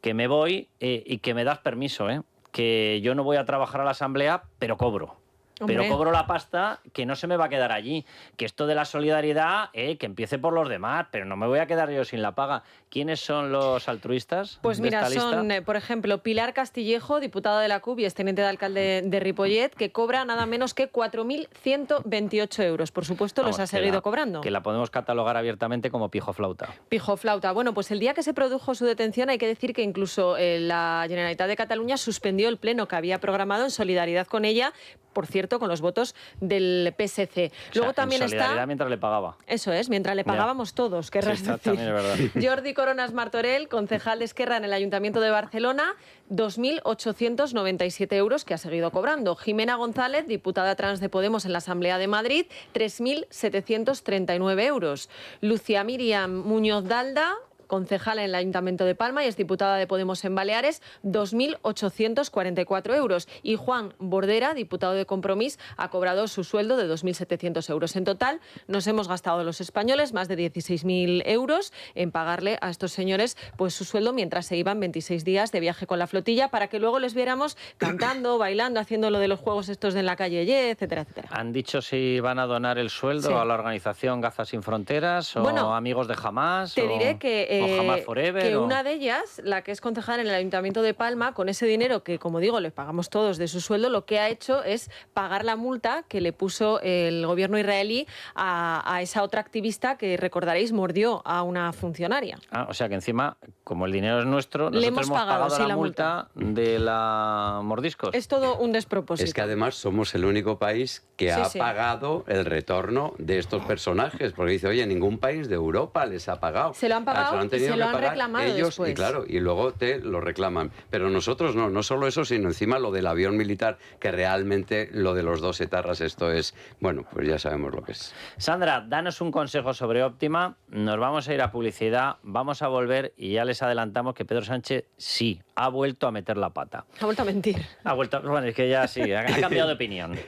que me voy y que me das permiso, que yo no voy a trabajar a la Asamblea, pero cobro. Hombre. Pero cobro la pasta que no se me va a quedar allí. Que esto de la solidaridad, que empiece por los demás, pero no me voy a quedar yo sin la paga. ¿Quiénes son los altruistas? Pues de mira, esta son, lista? por ejemplo, Pilar Castillejo, diputada de la CUP y exteniente de alcalde de Ripollet, que cobra nada menos que 4.128 euros. Por supuesto, Vamos, los ha seguido cobrando. Que la podemos catalogar abiertamente como pijoflauta. Pijoflauta. Bueno, pues el día que se produjo su detención hay que decir que incluso la Generalitat de Cataluña suspendió el pleno que había programado en solidaridad con ella, por cierto, con los votos del PSC. Luego también en solidaridad está... mientras le pagaba. Eso es, mientras le pagábamos todos, querrás Sí, decir. también es verdad. Jordi Coronas Martorell, concejal de Esquerra en el Ayuntamiento de Barcelona, 2.897 euros que ha seguido cobrando. Jimena González, diputada trans de Podemos en la Asamblea de Madrid, 3.739 euros. Lucia Miriam Muñoz Dalda, concejal en el Ayuntamiento de Palma y es diputada de Podemos en Baleares, 2.844 euros. Y Juan Bordera, diputado de Compromís, ha cobrado su sueldo de 2.700 euros. En total, nos hemos gastado los españoles más de 16.000 euros en pagarle a estos señores pues su sueldo mientras se iban 26 días de viaje con la flotilla para que luego les viéramos cantando, bailando, haciendo lo de los juegos estos de en la calle Y, etcétera, etcétera. ¿Han dicho si van a donar el sueldo a la organización Gaza Sin Fronteras o amigos de Hamas? Te diré que o Hamas Forever, que o... una de ellas, la que es concejal en el Ayuntamiento de Palma, con ese dinero que, como digo, le pagamos todos de su sueldo, lo que ha hecho es pagar la multa que le puso el gobierno israelí a esa otra activista que, recordaréis, mordió a una funcionaria. O sea que encima, como el dinero es nuestro, Le nosotros hemos pagado, sí, la multa de la Mordiscos. Es todo un despropósito. Es que además somos el único país que Sí, ha sí. pagado el retorno de estos personajes, porque dice, oye, ningún país de Europa les ha pagado. Se lo han pagado y tenido se lo que han pagar reclamado ellos, después. y claro, y luego te lo reclaman. Pero nosotros no solo eso, sino encima lo del avión militar, que realmente lo de los dos etarras, esto es, bueno, pues ya sabemos lo que es. Sandra, danos un consejo sobre Óptima. Nos vamos a ir a publicidad, vamos a volver y ya les adelantamos que Pedro Sánchez sí ha vuelto a meter la pata. Ha vuelto a mentir. Ha vuelto, bueno, es que ya sí, ha cambiado de opinión.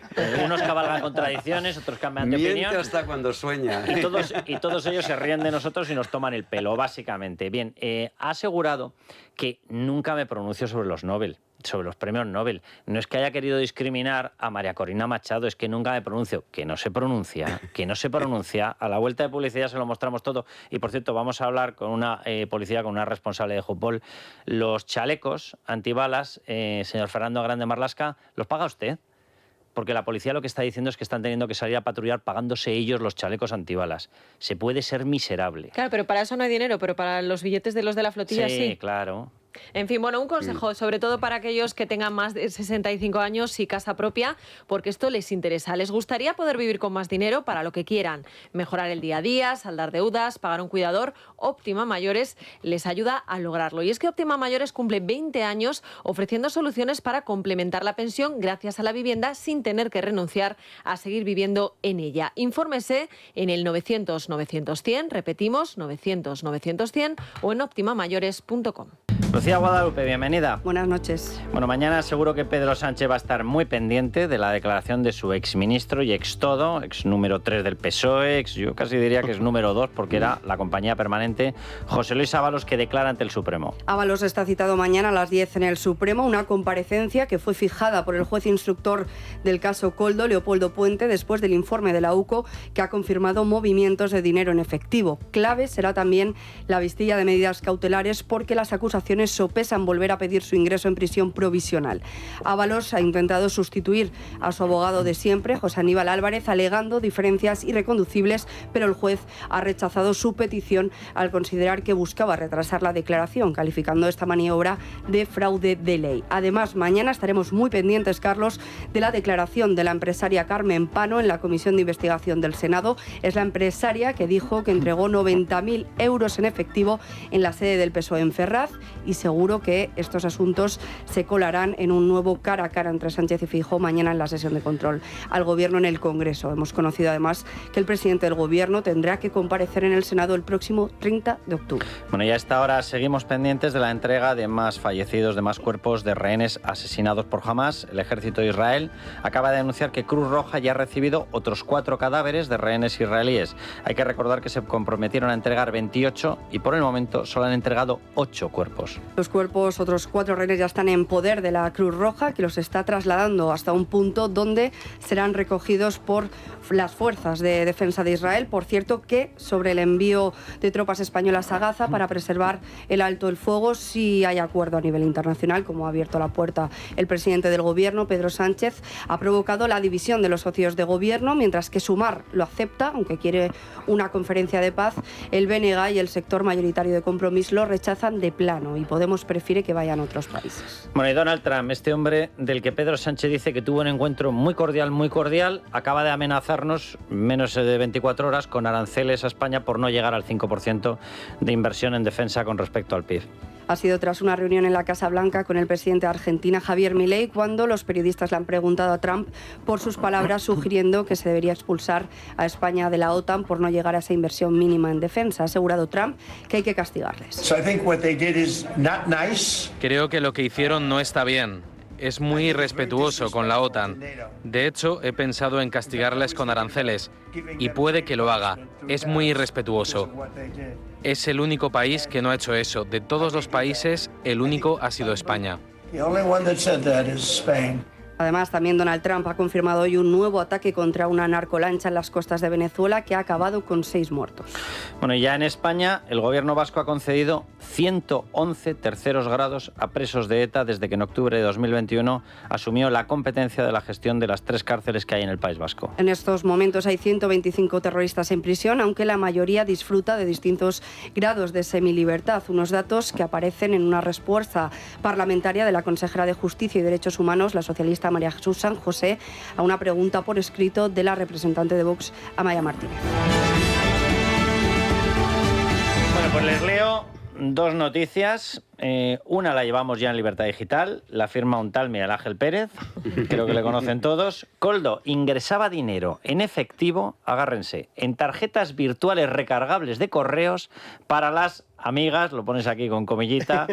Unos cabalgan contradicciones, otros cambian de Miente opinión. hasta cuando sueña. Y todos ellos se ríen de nosotros y nos toman el pelo, básicamente. Bien, ha asegurado que nunca me pronuncio sobre los Nobel, sobre los premios Nobel. No es que haya querido discriminar a María Corina Machado, es que nunca me pronuncio. Que no se pronuncia, que no se pronuncia. A la vuelta de publicidad se lo mostramos todo. Y, por cierto, vamos a hablar con una policía, con una responsable de Jupol. Los chalecos antibalas, señor Fernando Grande Marlasca, ¿los paga usted? Porque la policía lo que está diciendo es que están teniendo que salir a patrullar pagándose ellos los chalecos antibalas. Se puede ser miserable. Claro, pero para eso no hay dinero, pero para los billetes de los de la flotilla sí. Sí, claro. En fin, bueno, un consejo, sobre todo para aquellos que tengan más de 65 años y casa propia, porque esto les interesa. Les gustaría poder vivir con más dinero para lo que quieran. Mejorar el día a día, saldar deudas, pagar un cuidador. Óptima Mayores les ayuda a lograrlo. Y es que Óptima Mayores cumple 20 años ofreciendo soluciones para complementar la pensión gracias a la vivienda sin tener que renunciar a seguir viviendo en ella. Infórmese en el 900-900-100, repetimos, 900-900-100 o en optimamayores.com. Lucía Guadalupe, bienvenida. Buenas noches. Bueno, mañana seguro que Pedro Sánchez va a estar muy pendiente de la declaración de su exministro y ex todo, ex número 3 del PSOE, yo casi diría que es número 2 porque era la compañía permanente, José Luis Ábalos, que declara ante el Supremo. Ábalos está citado mañana a las 10 en el Supremo, una comparecencia que fue fijada por el juez instructor del caso Koldo, Leopoldo Puente, después del informe de la UCO que ha confirmado movimientos de dinero en efectivo. Clave será también la vistilla de medidas cautelares porque las acusaciones acusaciones sopesan volver a pedir su ingreso en prisión provisional. Ábalos ha intentado sustituir a su abogado de siempre, José Aníbal Álvarez, alegando diferencias irreconducibles, pero el juez ha rechazado su petición al considerar que buscaba retrasar la declaración, calificando esta maniobra de fraude de ley. Además, mañana estaremos muy pendientes, Carlos, de la declaración de la empresaria Carmen Pano en la Comisión de Investigación del Senado. Es la empresaria que dijo que entregó 90.000 euros en efectivo en la sede del PSOE en Ferraz, y seguro que estos asuntos se colarán en un nuevo cara a cara entre Sánchez y Feijóo mañana en la sesión de control al Gobierno en el Congreso. Hemos conocido además que el presidente del Gobierno tendrá que comparecer en el Senado el próximo 30 de octubre. Bueno, y a esta hora seguimos pendientes de la entrega de más fallecidos, de más cuerpos de rehenes asesinados por Hamás. El ejército de Israel acaba de anunciar que Cruz Roja ya ha recibido otros 4 cadáveres de rehenes israelíes. Hay que recordar que se comprometieron a entregar 28 y por el momento solo han entregado 8 cuerpos. Los cuerpos, otros 4 rehenes, ya están en poder de la Cruz Roja, que los está trasladando hasta un punto donde serán recogidos por las fuerzas de defensa de Israel. Por cierto, que sobre el envío de tropas españolas a Gaza para preservar el alto el fuego, sí hay acuerdo a nivel internacional, como ha abierto la puerta el presidente del Gobierno, Pedro Sánchez. Ha provocado la división de los socios de Gobierno, mientras que Sumar lo acepta, aunque quiere una conferencia de paz. El BNG y el sector mayoritario de Compromís lo rechazan de plano, y Podemos prefiere que vayan a otros países. Bueno, y Donald Trump, este hombre del que Pedro Sánchez dice que tuvo un encuentro muy cordial, acaba de amenazarnos menos de 24 horas con aranceles a España por no llegar al 5% de inversión en defensa con respecto al PIB. Ha sido tras una reunión en la Casa Blanca con el presidente de Argentina, Javier Milei, cuando los periodistas le han preguntado a Trump por sus palabras, sugiriendo que se debería expulsar a España de la OTAN por no llegar a esa inversión mínima en defensa. Ha asegurado Trump que hay que castigarles. Creo que lo que hicieron no está bien. Es muy irrespetuoso con la OTAN. De hecho, he pensado en castigarles con aranceles, y puede que lo haga. Es muy irrespetuoso. Es el único país que no ha hecho eso. De todos los países, el único ha sido España. Además, también Donald Trump ha confirmado hoy un nuevo ataque contra una narcolancha en las costas de Venezuela que ha acabado con 6 muertos. Bueno, y ya en España, el gobierno vasco ha concedido 111 terceros grados a presos de ETA desde que en octubre de 2021 asumió la competencia de la gestión de las 3 cárceles que hay en el País Vasco. En estos momentos hay 125 terroristas en prisión, aunque la mayoría disfruta de distintos grados de semilibertad. Unos datos que aparecen en una respuesta parlamentaria de la consejera de Justicia y Derechos Humanos, la socialista María Jesús San José, a una pregunta por escrito de la representante de Vox, Amaya Martínez. Bueno, pues les leo 2 noticias. Una la llevamos ya en Libertad Digital, la firma un tal Miguel Ángel Pérez, creo que le conocen todos. Koldo ingresaba dinero en efectivo, agárrense, en tarjetas virtuales recargables de correos para las amigas, lo pones aquí con comillita,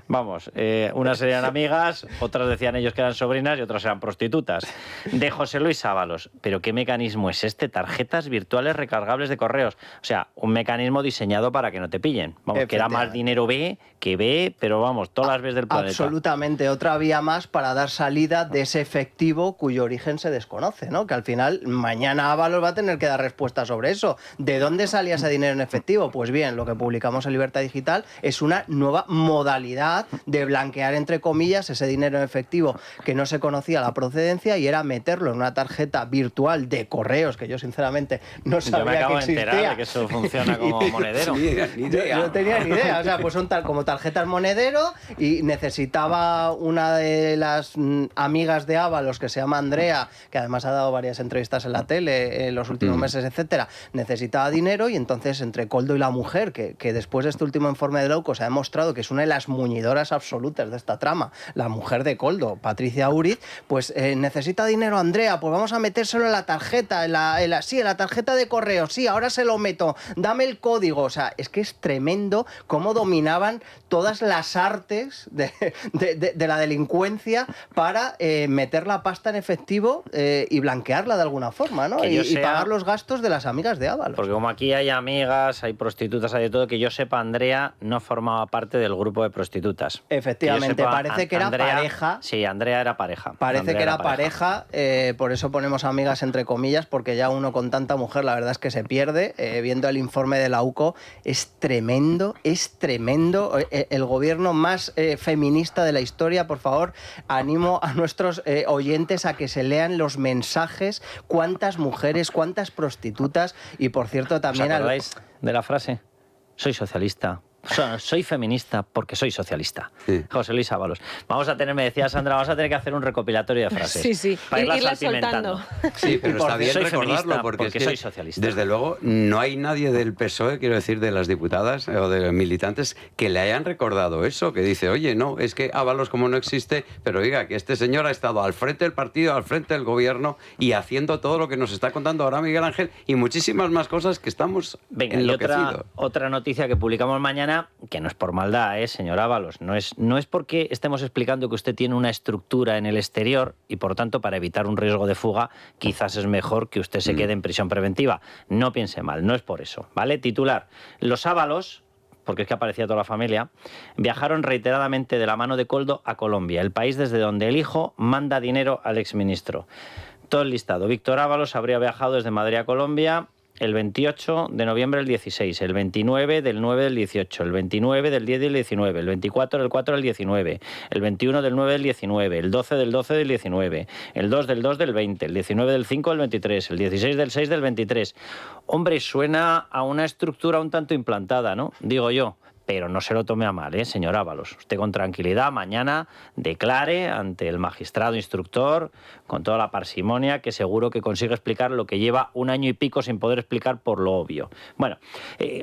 vamos, unas eran amigas, otras decían ellos que eran sobrinas y otras eran prostitutas, de José Luis Ábalos. ¿Pero qué mecanismo es este? Tarjetas virtuales recargables de correos. O sea, un mecanismo diseñado para que no te pillen. Vamos, que era más dinero B que B, pero vamos, todas las veces del planeta. Absolutamente, otra vía más para dar salida de ese efectivo cuyo origen se desconoce, ¿no? Que al final, mañana Ábalos va a tener que dar respuesta sobre eso. ¿De dónde salía ese dinero en efectivo? Pues bien, lo que publicamos en Libertad Digital es una nueva modalidad de blanquear, entre comillas, ese dinero en efectivo que no se conocía la procedencia, y era meterlo en una tarjeta virtual de correos, que yo sinceramente no sabía que existía. Yo me acabo de enterar de que eso funciona como monedero. Yo no tenía ni idea. O sea, pues son como tarjetas monedero, y necesitaba una de las amigas de Ábalos, que se llama Andrea, que además ha dado varias entrevistas en la tele en los últimos meses, etcétera, necesitaba dinero, y entonces entre Koldo y la mujer, que después de este último informe de la UCO se ha demostrado que es una de las muñidoras absolutas de esta trama, la mujer de Koldo, Patricia Uriz, pues necesita dinero Andrea, pues vamos a metérselo en la tarjeta, en la tarjeta de correo, sí, ahora se lo meto, dame el código. O sea, es que es tremendo cómo dominaban todas las artes de la delincuencia para meter la pasta en efectivo y blanquearla de alguna forma, ¿no? Y pagar los gastos de las amigas de Ábalos. Porque como aquí hay amigas, hay prostitutas, hay de todo, que yo sepa, Andrea no formaba parte del grupo de prostitutas. Efectivamente, parece que era pareja. Sí, Andrea era pareja. Parece que era pareja, por eso ponemos amigas entre comillas, porque ya uno con tanta mujer la verdad es que se pierde. Viendo el informe de la UCO, es tremendo, es tremendo. El gobierno gobierno más feminista de la historia. Por favor, animo a nuestros oyentes a que se lean los mensajes, cuántas mujeres, cuántas prostitutas, y por cierto también... ¿Os acordáis de la frase? Soy socialista. Soy feminista porque soy socialista. Sí. José Luis Ábalos. Vamos a tener, me decía Sandra, vamos a tener que hacer un recopilatorio de frases. Sí, sí. Para irlas soltando. Sí, pero está bien recordarlo porque es que soy socialista. Desde luego, no hay nadie del PSOE, quiero decir, de las diputadas o de los militantes, que le hayan recordado eso, que dice, oye, no, es que Ábalos como no existe, pero oiga, que este señor ha estado al frente del partido, al frente del gobierno y haciendo todo lo que nos está contando ahora Miguel Ángel y muchísimas más cosas que estamos enloquecidos. Y otra noticia que publicamos mañana, que no es por maldad, señor Ábalos, no es porque estemos explicando que usted tiene una estructura en el exterior y por tanto para evitar un riesgo de fuga quizás es mejor que usted se quede en prisión preventiva. No piense mal, no es por eso, ¿vale? Titular: los Ábalos, porque es que aparecía toda la familia, viajaron reiteradamente de la mano de Koldo a Colombia, el país desde donde el hijo manda dinero al exministro. Todo el listado: Víctor Ábalos habría viajado desde Madrid a Colombia el 28 de noviembre del 16, el 29 del 9 del 18, el 29 del 10 del 19, el 24 del 4 del 19, el 21 del 9 del 19, el 12 del 12 del 19, el 2 del 2 del 20, el 19 del 5 del 23, el 16 del 6 del 23. Hombre, suena a una estructura un tanto implantada, ¿no? Digo yo. Pero no se lo tome a mal, señor Ábalos. Usted con tranquilidad mañana declare ante el magistrado instructor con toda la parsimonia que seguro que consigue explicar lo que lleva un año y pico sin poder explicar por lo obvio. Bueno,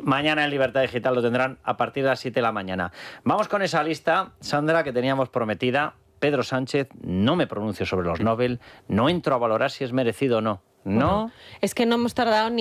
mañana en Libertad Digital lo tendrán a partir de las 7 de la mañana. Vamos con esa lista, Sandra, que teníamos prometida. Pedro Sánchez, no me pronuncio sobre los Nobel, no entro a valorar si es merecido o no. No. Es que no hemos tardado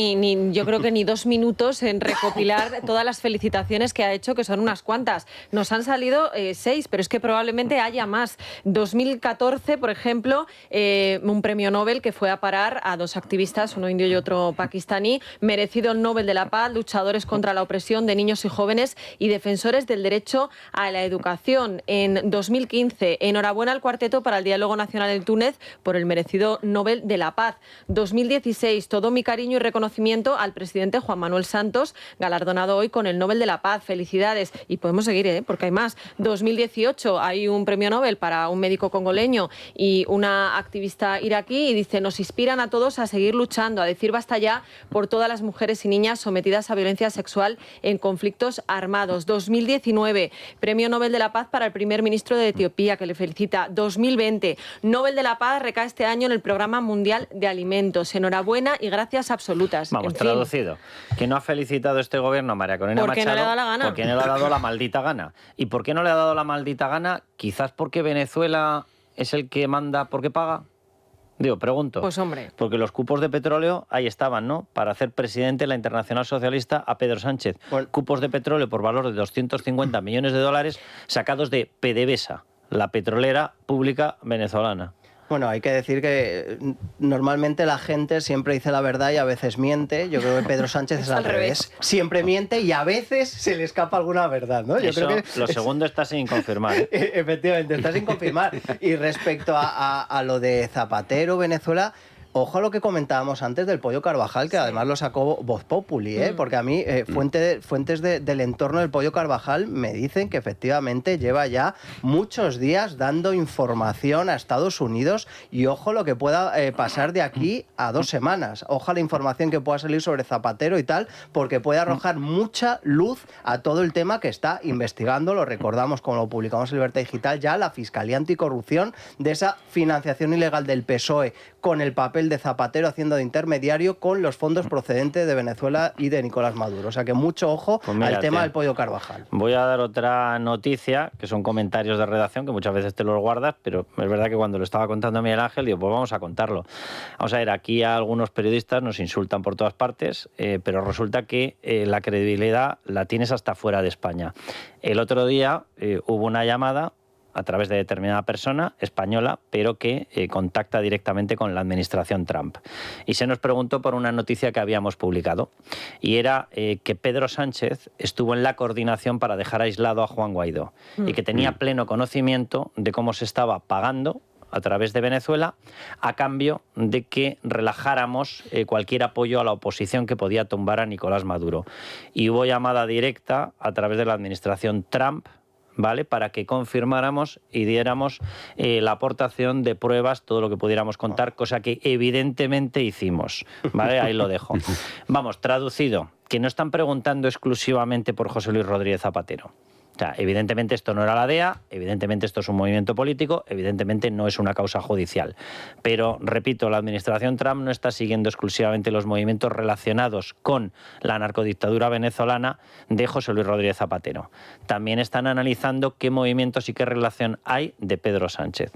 yo creo que ni 2 minutos en recopilar todas las felicitaciones que ha hecho, que son unas cuantas. Nos han salido 6, pero es que probablemente haya más. 2014, por ejemplo, un premio Nobel que fue a parar a 2 activistas, uno indio y otro pakistaní, merecido el Nobel de la Paz, luchadores contra la opresión de niños y jóvenes y defensores del derecho a la educación. En 2015, enhorabuena al Cuarteto para el Diálogo Nacional en Túnez por el merecido Nobel de la Paz. 2016, todo mi cariño y reconocimiento al presidente Juan Manuel Santos, galardonado hoy con el Nobel de la Paz. Felicidades. Y podemos seguir, porque hay más. 2018, hay un premio Nobel para un médico congoleño y una activista iraquí y dice, nos inspiran a todos a seguir luchando, a decir basta ya por todas las mujeres y niñas sometidas a violencia sexual en conflictos armados. 2019, premio Nobel de la Paz para el primer ministro de Etiopía, que le felicita. 2020, Nobel de la Paz recae este año en el Programa Mundial de Alimentos. Enhorabuena y gracias absolutas. Vamos, traducido. Que no ha felicitado este gobierno a María Corina Machado. Porque no le ha dado la gana. Porque no le ha dado la maldita gana. ¿Y por qué no le ha dado la maldita gana? Quizás porque Venezuela es el que manda porque paga. Digo, pregunto. Pues hombre. Porque los cupos de petróleo ahí estaban, ¿no? Para hacer presidente de la Internacional Socialista a Pedro Sánchez. Bueno. Cupos de petróleo por valor de 250 millones de dólares sacados de PDVSA, la petrolera pública venezolana. Bueno, hay que decir que normalmente la gente siempre dice la verdad y a veces miente. Yo creo que Pedro Sánchez es al revés. Siempre miente y a veces se le escapa alguna verdad, ¿no? Yo creo que lo segundo está sin confirmar. Efectivamente, está sin confirmar. Y respecto a lo de Zapatero, Venezuela... Ojo a lo que comentábamos antes del Pollo Carvajal, que además lo sacó Voz Populi, porque a mí fuentes del entorno del Pollo Carvajal me dicen que efectivamente lleva ya muchos días dando información a Estados Unidos y ojo lo que pueda pasar de aquí a 2 semanas. Ojo a la información que pueda salir sobre Zapatero y tal, porque puede arrojar mucha luz a todo el tema que está investigando, lo recordamos como lo publicamos en Libertad Digital, ya la Fiscalía Anticorrupción de esa financiación ilegal del PSOE con el papel de Zapatero haciendo de intermediario con los fondos procedentes de Venezuela y de Nicolás Maduro. O sea que mucho ojo al tema del Pollo Carvajal. Voy a dar otra noticia, que son comentarios de redacción, que muchas veces te los guardas, pero es verdad que cuando lo estaba contando a Miguel Ángel, digo, pues vamos a contarlo. Vamos a ver, aquí a algunos periodistas nos insultan por todas partes, pero resulta que la credibilidad la tienes hasta fuera de España. El otro día hubo una llamada a través de determinada persona española, pero que contacta directamente con la administración Trump. Y se nos preguntó por una noticia que habíamos publicado, y era que Pedro Sánchez estuvo en la coordinación para dejar aislado a Juan Guaidó, y que tenía pleno conocimiento de cómo se estaba pagando a través de Venezuela, a cambio de que relajáramos cualquier apoyo a la oposición que podía tumbar a Nicolás Maduro. Y hubo llamada directa a través de la administración Trump ¿vale? Para que confirmáramos y diéramos la aportación de pruebas, todo lo que pudiéramos contar, cosa que evidentemente hicimos, ¿vale? Ahí lo dejo. Vamos, traducido, que no están preguntando exclusivamente por José Luis Rodríguez Zapatero. O sea, evidentemente esto no era la DEA, evidentemente esto es un movimiento político, evidentemente no es una causa judicial. Pero, repito, la administración Trump no está siguiendo exclusivamente los movimientos relacionados con la narcodictadura venezolana de José Luis Rodríguez Zapatero. También están analizando qué movimientos y qué relación hay de Pedro Sánchez,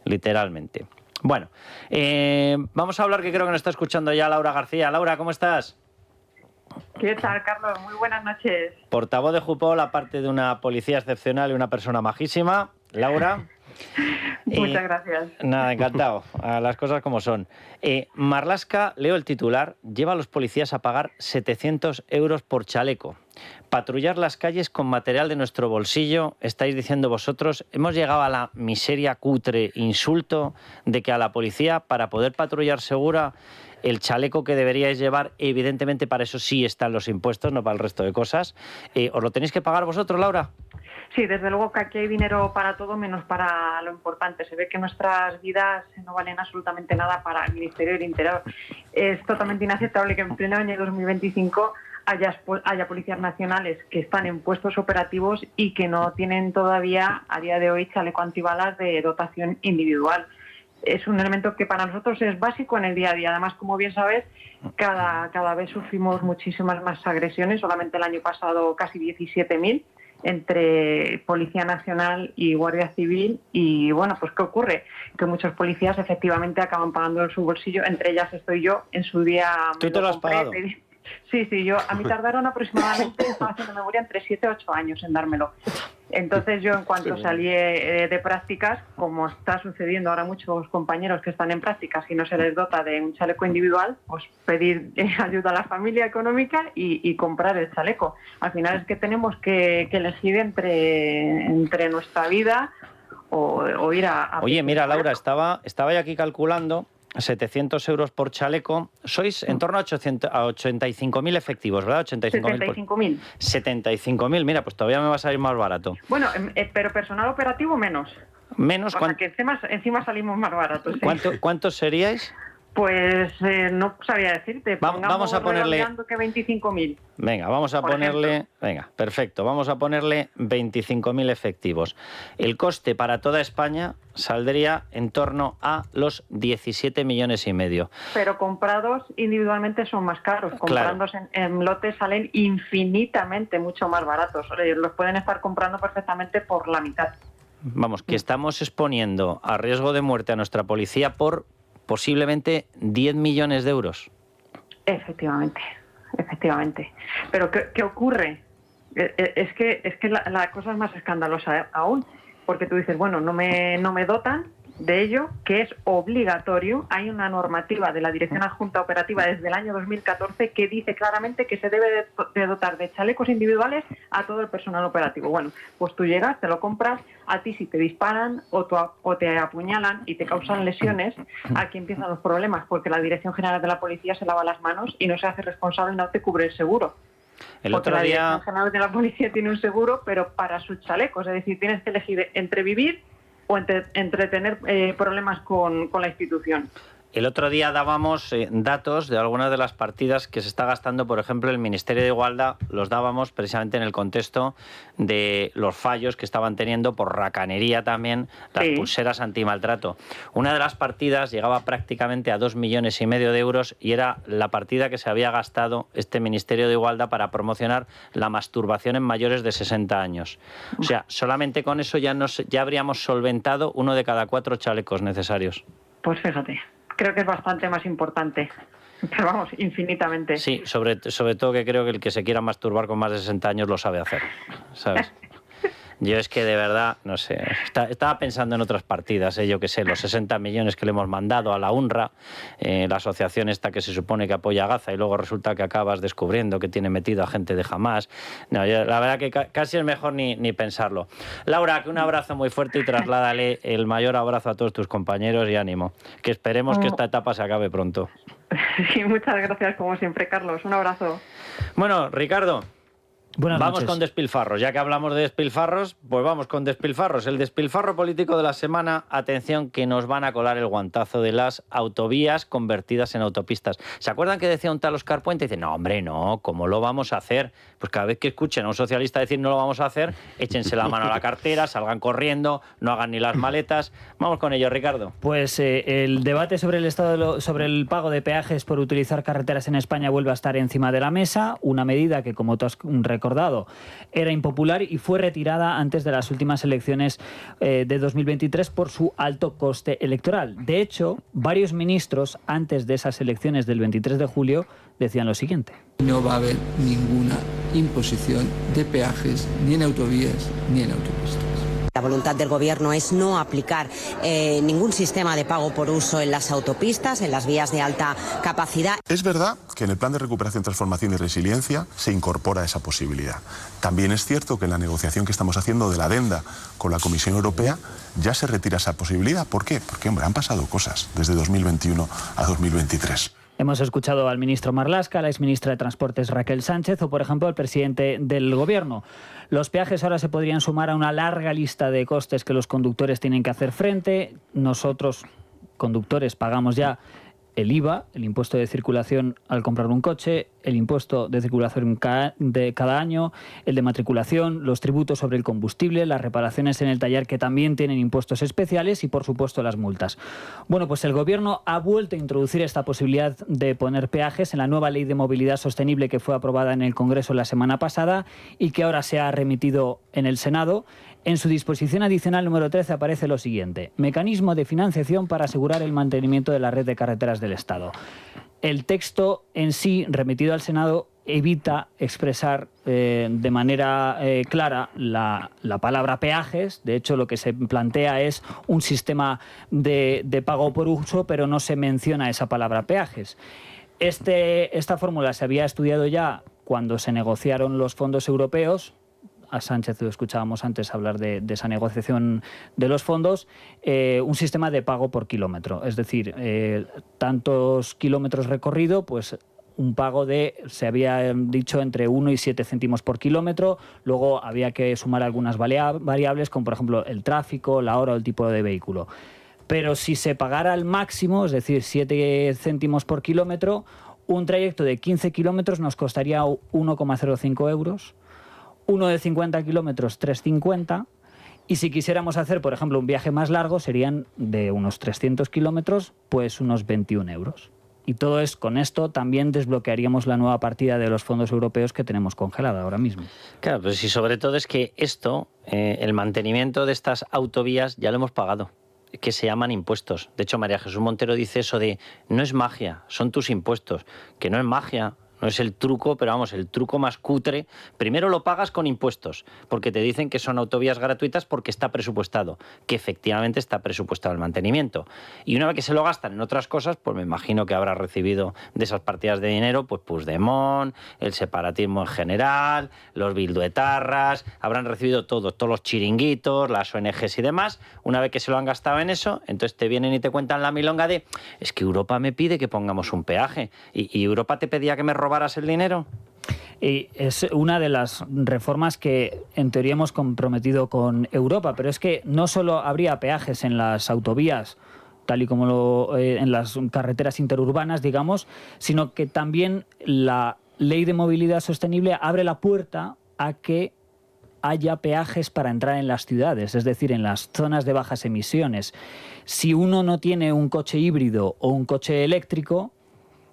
literalmente. Bueno, vamos a hablar, que creo que nos está escuchando ya Laura García. Laura, ¿cómo estás? ¿Qué tal, Carlos? Muy buenas noches. Portavoz de Jupol, aparte de una policía excepcional y una persona majísima. Laura. Muchas gracias. Nada, encantado. A las cosas como son. Marlaska, leo el titular, lleva a los policías a pagar 700 euros por chaleco. Patrullar las calles con material de nuestro bolsillo, estáis diciendo vosotros. Hemos llegado a la miseria, cutre, insulto de que a la policía, para poder patrullar segura, el chaleco que deberíais llevar, evidentemente para eso sí están los impuestos, no para el resto de cosas. ¿Os lo tenéis que pagar vosotros, Laura? Sí, desde luego que aquí hay dinero para todo menos para lo importante. Se ve que nuestras vidas no valen absolutamente nada para el Ministerio del Interior. Es totalmente inaceptable que en pleno año 2025 haya policías nacionales que están en puestos operativos y que no tienen todavía, a día de hoy, chaleco antibalas de dotación individual. Es un elemento que para nosotros es básico en el día a día. Además, como bien sabes, cada vez sufrimos muchísimas más agresiones. Solamente el año pasado casi 17.000 entre Policía Nacional y Guardia Civil. Y bueno, pues ¿qué ocurre? Que muchos policías efectivamente acaban pagando en su bolsillo. Entre ellas estoy yo. En su día... ¿Tú te lo has pagado? Sí, a mí tardaron aproximadamente, estaba haciendo memoria, entre 7 y 8 años en dármelo. Entonces yo, en cuanto salí de prácticas, como está sucediendo ahora muchos compañeros que están en prácticas y no se les dota de un chaleco individual, pues pedir ayuda a la familia económica y comprar el chaleco. Al final es que tenemos que elegir entre nuestra vida o ir a... Oye, mira, Laura, estaba yo aquí calculando 700 euros por chaleco. Sois en torno a 85.000 efectivos, ¿verdad? 75.000. 75.000, mira, pues todavía me va a salir más barato. Bueno, pero personal operativo menos. Menos, o sea, que encima salimos más baratos. ¿Sí? ¿Cuántos seríais? Pues no sabría decirte. Vamos a ponerle que 25.000. Venga, vamos a ponerle... Venga, perfecto. Vamos a ponerle 25.000 efectivos. El coste para toda España saldría en torno a los 17,5 millones. Pero comprados individualmente son más caros. Comprándose en lotes salen infinitamente mucho más baratos. Los pueden estar comprando perfectamente por la mitad. Vamos, que estamos exponiendo a riesgo de muerte a nuestra policía por posiblemente 10 millones de euros. Efectivamente. Pero ¿qué ocurre? Es que la cosa es más escandalosa aún, porque tú dices, bueno, no me dotan de ello, que es obligatorio. Hay una normativa de la Dirección Adjunta Operativa desde el año 2014 que dice claramente que se debe de dotar de chalecos individuales a todo el personal operativo. Bueno, pues tú llegas, te lo compras, a ti si te disparan o te apuñalan y te causan lesiones, aquí empiezan los problemas, porque la Dirección General de la Policía se lava las manos y no se hace responsable, no te cubre el seguro. Porque la Dirección General de la Policía tiene un seguro, pero para sus chalecos, es decir, tienes que elegir entre vivir o entre tener problemas con la institución. El otro día dábamos datos de algunas de las partidas que se está gastando, por ejemplo, el Ministerio de Igualdad, los dábamos precisamente en el contexto de los fallos que estaban teniendo por racanería también, las pulseras antimaltrato. Una de las partidas llegaba prácticamente a 2,5 millones de euros y era la partida que se había gastado este Ministerio de Igualdad para promocionar la masturbación en mayores de 60 años. O sea, solamente con eso ya habríamos solventado 1 de cada 4 chalecos necesarios. Pues fíjate. Creo que es bastante más importante, pero vamos, infinitamente. Sí, sobre todo que creo que el que se quiera masturbar con más de 60 años lo sabe hacer, ¿sabes? Yo es que de verdad, no sé, estaba pensando en otras partidas, yo qué sé, los 60 millones que le hemos mandado a la UNRWA, la asociación esta que se supone que apoya a Gaza y luego resulta que acabas descubriendo que tiene metido a gente de Hamás. No, la verdad que casi es mejor ni pensarlo. Laura, que un abrazo muy fuerte y trasládale el mayor abrazo a todos tus compañeros y ánimo, que esperemos que esta etapa se acabe pronto. Sí, muchas gracias como siempre, Carlos. Un abrazo. Bueno, Ricardo. Buenas vamos noches. con despilfarros. Ya que hablamos de despilfarros, pues vamos con despilfarros. El despilfarro político de la semana, atención, que nos van a colar el guantazo de las autovías convertidas en autopistas. ¿Se acuerdan que decía un tal Óscar Puente? Dice, no, hombre, no, ¿cómo lo vamos a hacer? Pues cada vez que escuchen a un socialista decir no lo vamos a hacer, échense la mano a la cartera, salgan corriendo, no hagan ni las maletas. Vamos con ello, Ricardo. Pues el debate sobre sobre el pago de peajes por utilizar carreteras en España vuelve a estar encima de la mesa, una medida que, como tú has recordado, era impopular y fue retirada antes de las últimas elecciones de 2023 por su alto coste electoral. De hecho, varios ministros antes de esas elecciones del 23 de julio decían lo siguiente. No va a haber ninguna imposición de peajes ni en autovías ni en autopistas. La voluntad del Gobierno es no aplicar ningún sistema de pago por uso en las autopistas, en las vías de alta capacidad. Es verdad que en el Plan de Recuperación, Transformación y Resiliencia se incorpora esa posibilidad. También es cierto que en la negociación que estamos haciendo de la adenda con la Comisión Europea ya se retira esa posibilidad. ¿Por qué? Porque, hombre, han pasado cosas desde 2021 a 2023. Hemos escuchado al ministro Marlaska, a la exministra de Transportes Raquel Sánchez o, por ejemplo, al presidente del Gobierno. Los peajes ahora se podrían sumar a una larga lista de costes que los conductores tienen que hacer frente. Nosotros, conductores, pagamos ya el IVA, el impuesto de circulación al comprar un coche, el impuesto de circulación de cada año, el de matriculación, los tributos sobre el combustible, las reparaciones en el taller que también tienen impuestos especiales y, por supuesto, las multas. Bueno, pues el Gobierno ha vuelto a introducir esta posibilidad de poner peajes en la nueva Ley de Movilidad Sostenible que fue aprobada en el Congreso la semana pasada y que ahora se ha remitido en el Senado. En su disposición adicional número 13 aparece lo siguiente: mecanismo de financiación para asegurar el mantenimiento de la red de carreteras del Estado. El texto en sí, remitido al Senado, evita expresar de manera clara la palabra peajes. De hecho, lo que se plantea es un sistema de pago por uso, pero no se menciona esa palabra peajes. Esta fórmula se había estudiado ya cuando se negociaron los fondos europeos. A Sánchez lo escuchábamos antes hablar de esa negociación de los fondos, un sistema de pago por kilómetro. Es decir, tantos kilómetros recorrido, pues un pago se había dicho, entre 1 y 7 céntimos por kilómetro. Luego había que sumar algunas variables, como por ejemplo el tráfico, la hora o el tipo de vehículo. Pero si se pagara al máximo, es decir, 7 céntimos por kilómetro, un trayecto de 15 kilómetros nos costaría 1,05 euros. Uno de 50 kilómetros, 3,50. Y si quisiéramos hacer, por ejemplo, un viaje más largo, serían de unos 300 kilómetros, pues unos 21 euros. Y con esto también desbloquearíamos la nueva partida de los fondos europeos que tenemos congelada ahora mismo. Claro, pues sí, sobre todo es que esto, el mantenimiento de estas autovías, ya lo hemos pagado, que se llaman impuestos. De hecho, María Jesús Montero dice eso de no es magia, son tus impuestos, que no es magia. No es el truco, pero vamos, el truco más cutre. Primero lo pagas con impuestos, porque te dicen que son autovías gratuitas porque está presupuestado, que efectivamente está presupuestado el mantenimiento. Y una vez que se lo gastan en otras cosas, pues me imagino que habrá recibido de esas partidas de dinero, pues Puigdemont, el separatismo en general, los bilduetarras, habrán recibido todos los chiringuitos, las ONGs y demás. Una vez que se lo han gastado en eso, entonces te vienen y te cuentan la milonga de es que Europa me pide que pongamos un peaje. ¿Y Europa te pedía que me robaras el dinero? Y es una de las reformas que en teoría hemos comprometido con Europa, pero es que no solo habría peajes en las autovías, tal y como en las carreteras interurbanas, digamos, sino que también la Ley de Movilidad Sostenible abre la puerta a que haya peajes para entrar en las ciudades, es decir, en las zonas de bajas emisiones. Si uno no tiene un coche híbrido o un coche eléctrico,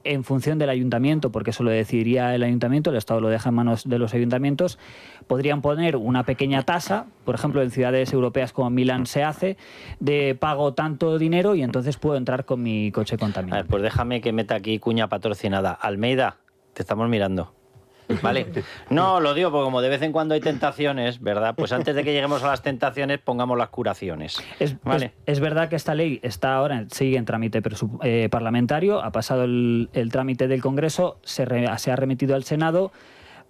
en función del ayuntamiento, porque eso lo decidiría el ayuntamiento, el Estado lo deja en manos de los ayuntamientos, podrían poner una pequeña tasa, por ejemplo, en ciudades europeas como Milán se hace, de pago tanto dinero y entonces puedo entrar con mi coche contaminado. A ver, pues déjame que meta aquí cuña patrocinada. Almeida, te estamos mirando. ¿Vale? No, lo digo porque como de vez en cuando hay tentaciones, ¿verdad? Pues antes de que lleguemos a las tentaciones, pongamos las curaciones. ¿Vale? Es verdad que esta ley está ahora, sigue en trámite parlamentario, ha pasado el trámite del Congreso, se ha remitido al Senado,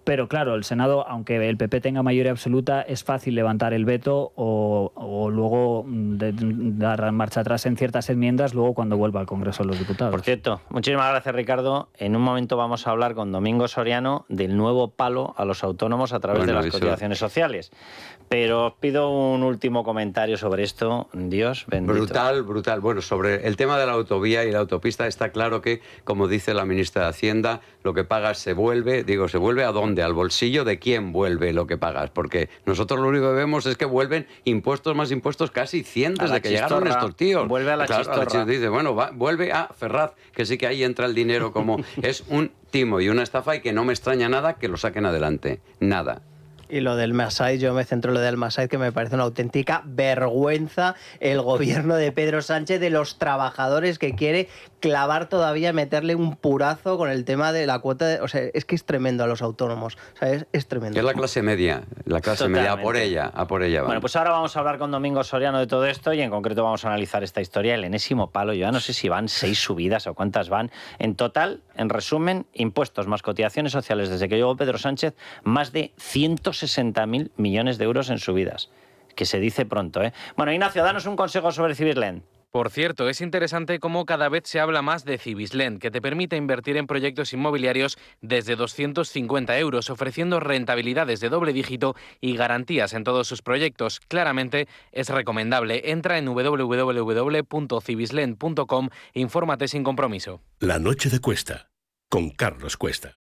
Pero claro, el Senado, aunque el PP tenga mayoría absoluta, es fácil levantar el veto o luego dar marcha atrás en ciertas enmiendas luego cuando vuelva al Congreso de los Diputados. Por cierto, muchísimas gracias, Ricardo. En un momento vamos a hablar con Domingo Soriano del nuevo palo a los autónomos a través de las cotizaciones sociales. Pero os pido un último comentario sobre esto. Dios bendito. Brutal. Bueno, sobre el tema de la autovía y la autopista está claro que, como dice la ministra de Hacienda, lo que pagas se vuelve. Digo, ¿se vuelve a dónde? ¿Al bolsillo de quién vuelve lo que pagas? Porque nosotros lo único que vemos es que vuelven impuestos más impuestos casi 100 desde que llegaron estos tíos. Vuelve a la chistorra. Dice, bueno, vuelve a Ferraz, que sí que ahí entra el dinero como... Es un timo y una estafa y que no me extraña nada que lo saquen adelante. Nada. Y lo del Masai, yo me centro en lo del Masai, que me parece una auténtica vergüenza el gobierno de Pedro Sánchez, de los trabajadores que quiere clavar todavía, meterle un purazo con el tema de la cuota. O sea, es que es tremendo a los autónomos. O sea, es tremendo. Es la clase media, media, a por ella. Bueno, pues ahora vamos a hablar con Domingo Soriano de todo esto y en concreto vamos a analizar esta historia, el enésimo palo. Yo ya no sé si van 6 subidas o cuántas van. En total, en resumen, impuestos más cotizaciones sociales desde que llegó Pedro Sánchez, más de 160.000 millones de euros en subidas. Que se dice pronto, ¿eh? Bueno, Ignacio, danos un consejo sobre Civislend. Por cierto, es interesante cómo cada vez se habla más de Civislend, que te permite invertir en proyectos inmobiliarios desde 250 euros, ofreciendo rentabilidades de doble dígito y garantías en todos sus proyectos. Claramente es recomendable. Entra en www.civislend.com e infórmate sin compromiso. La noche de Cuesta, con Carlos Cuesta.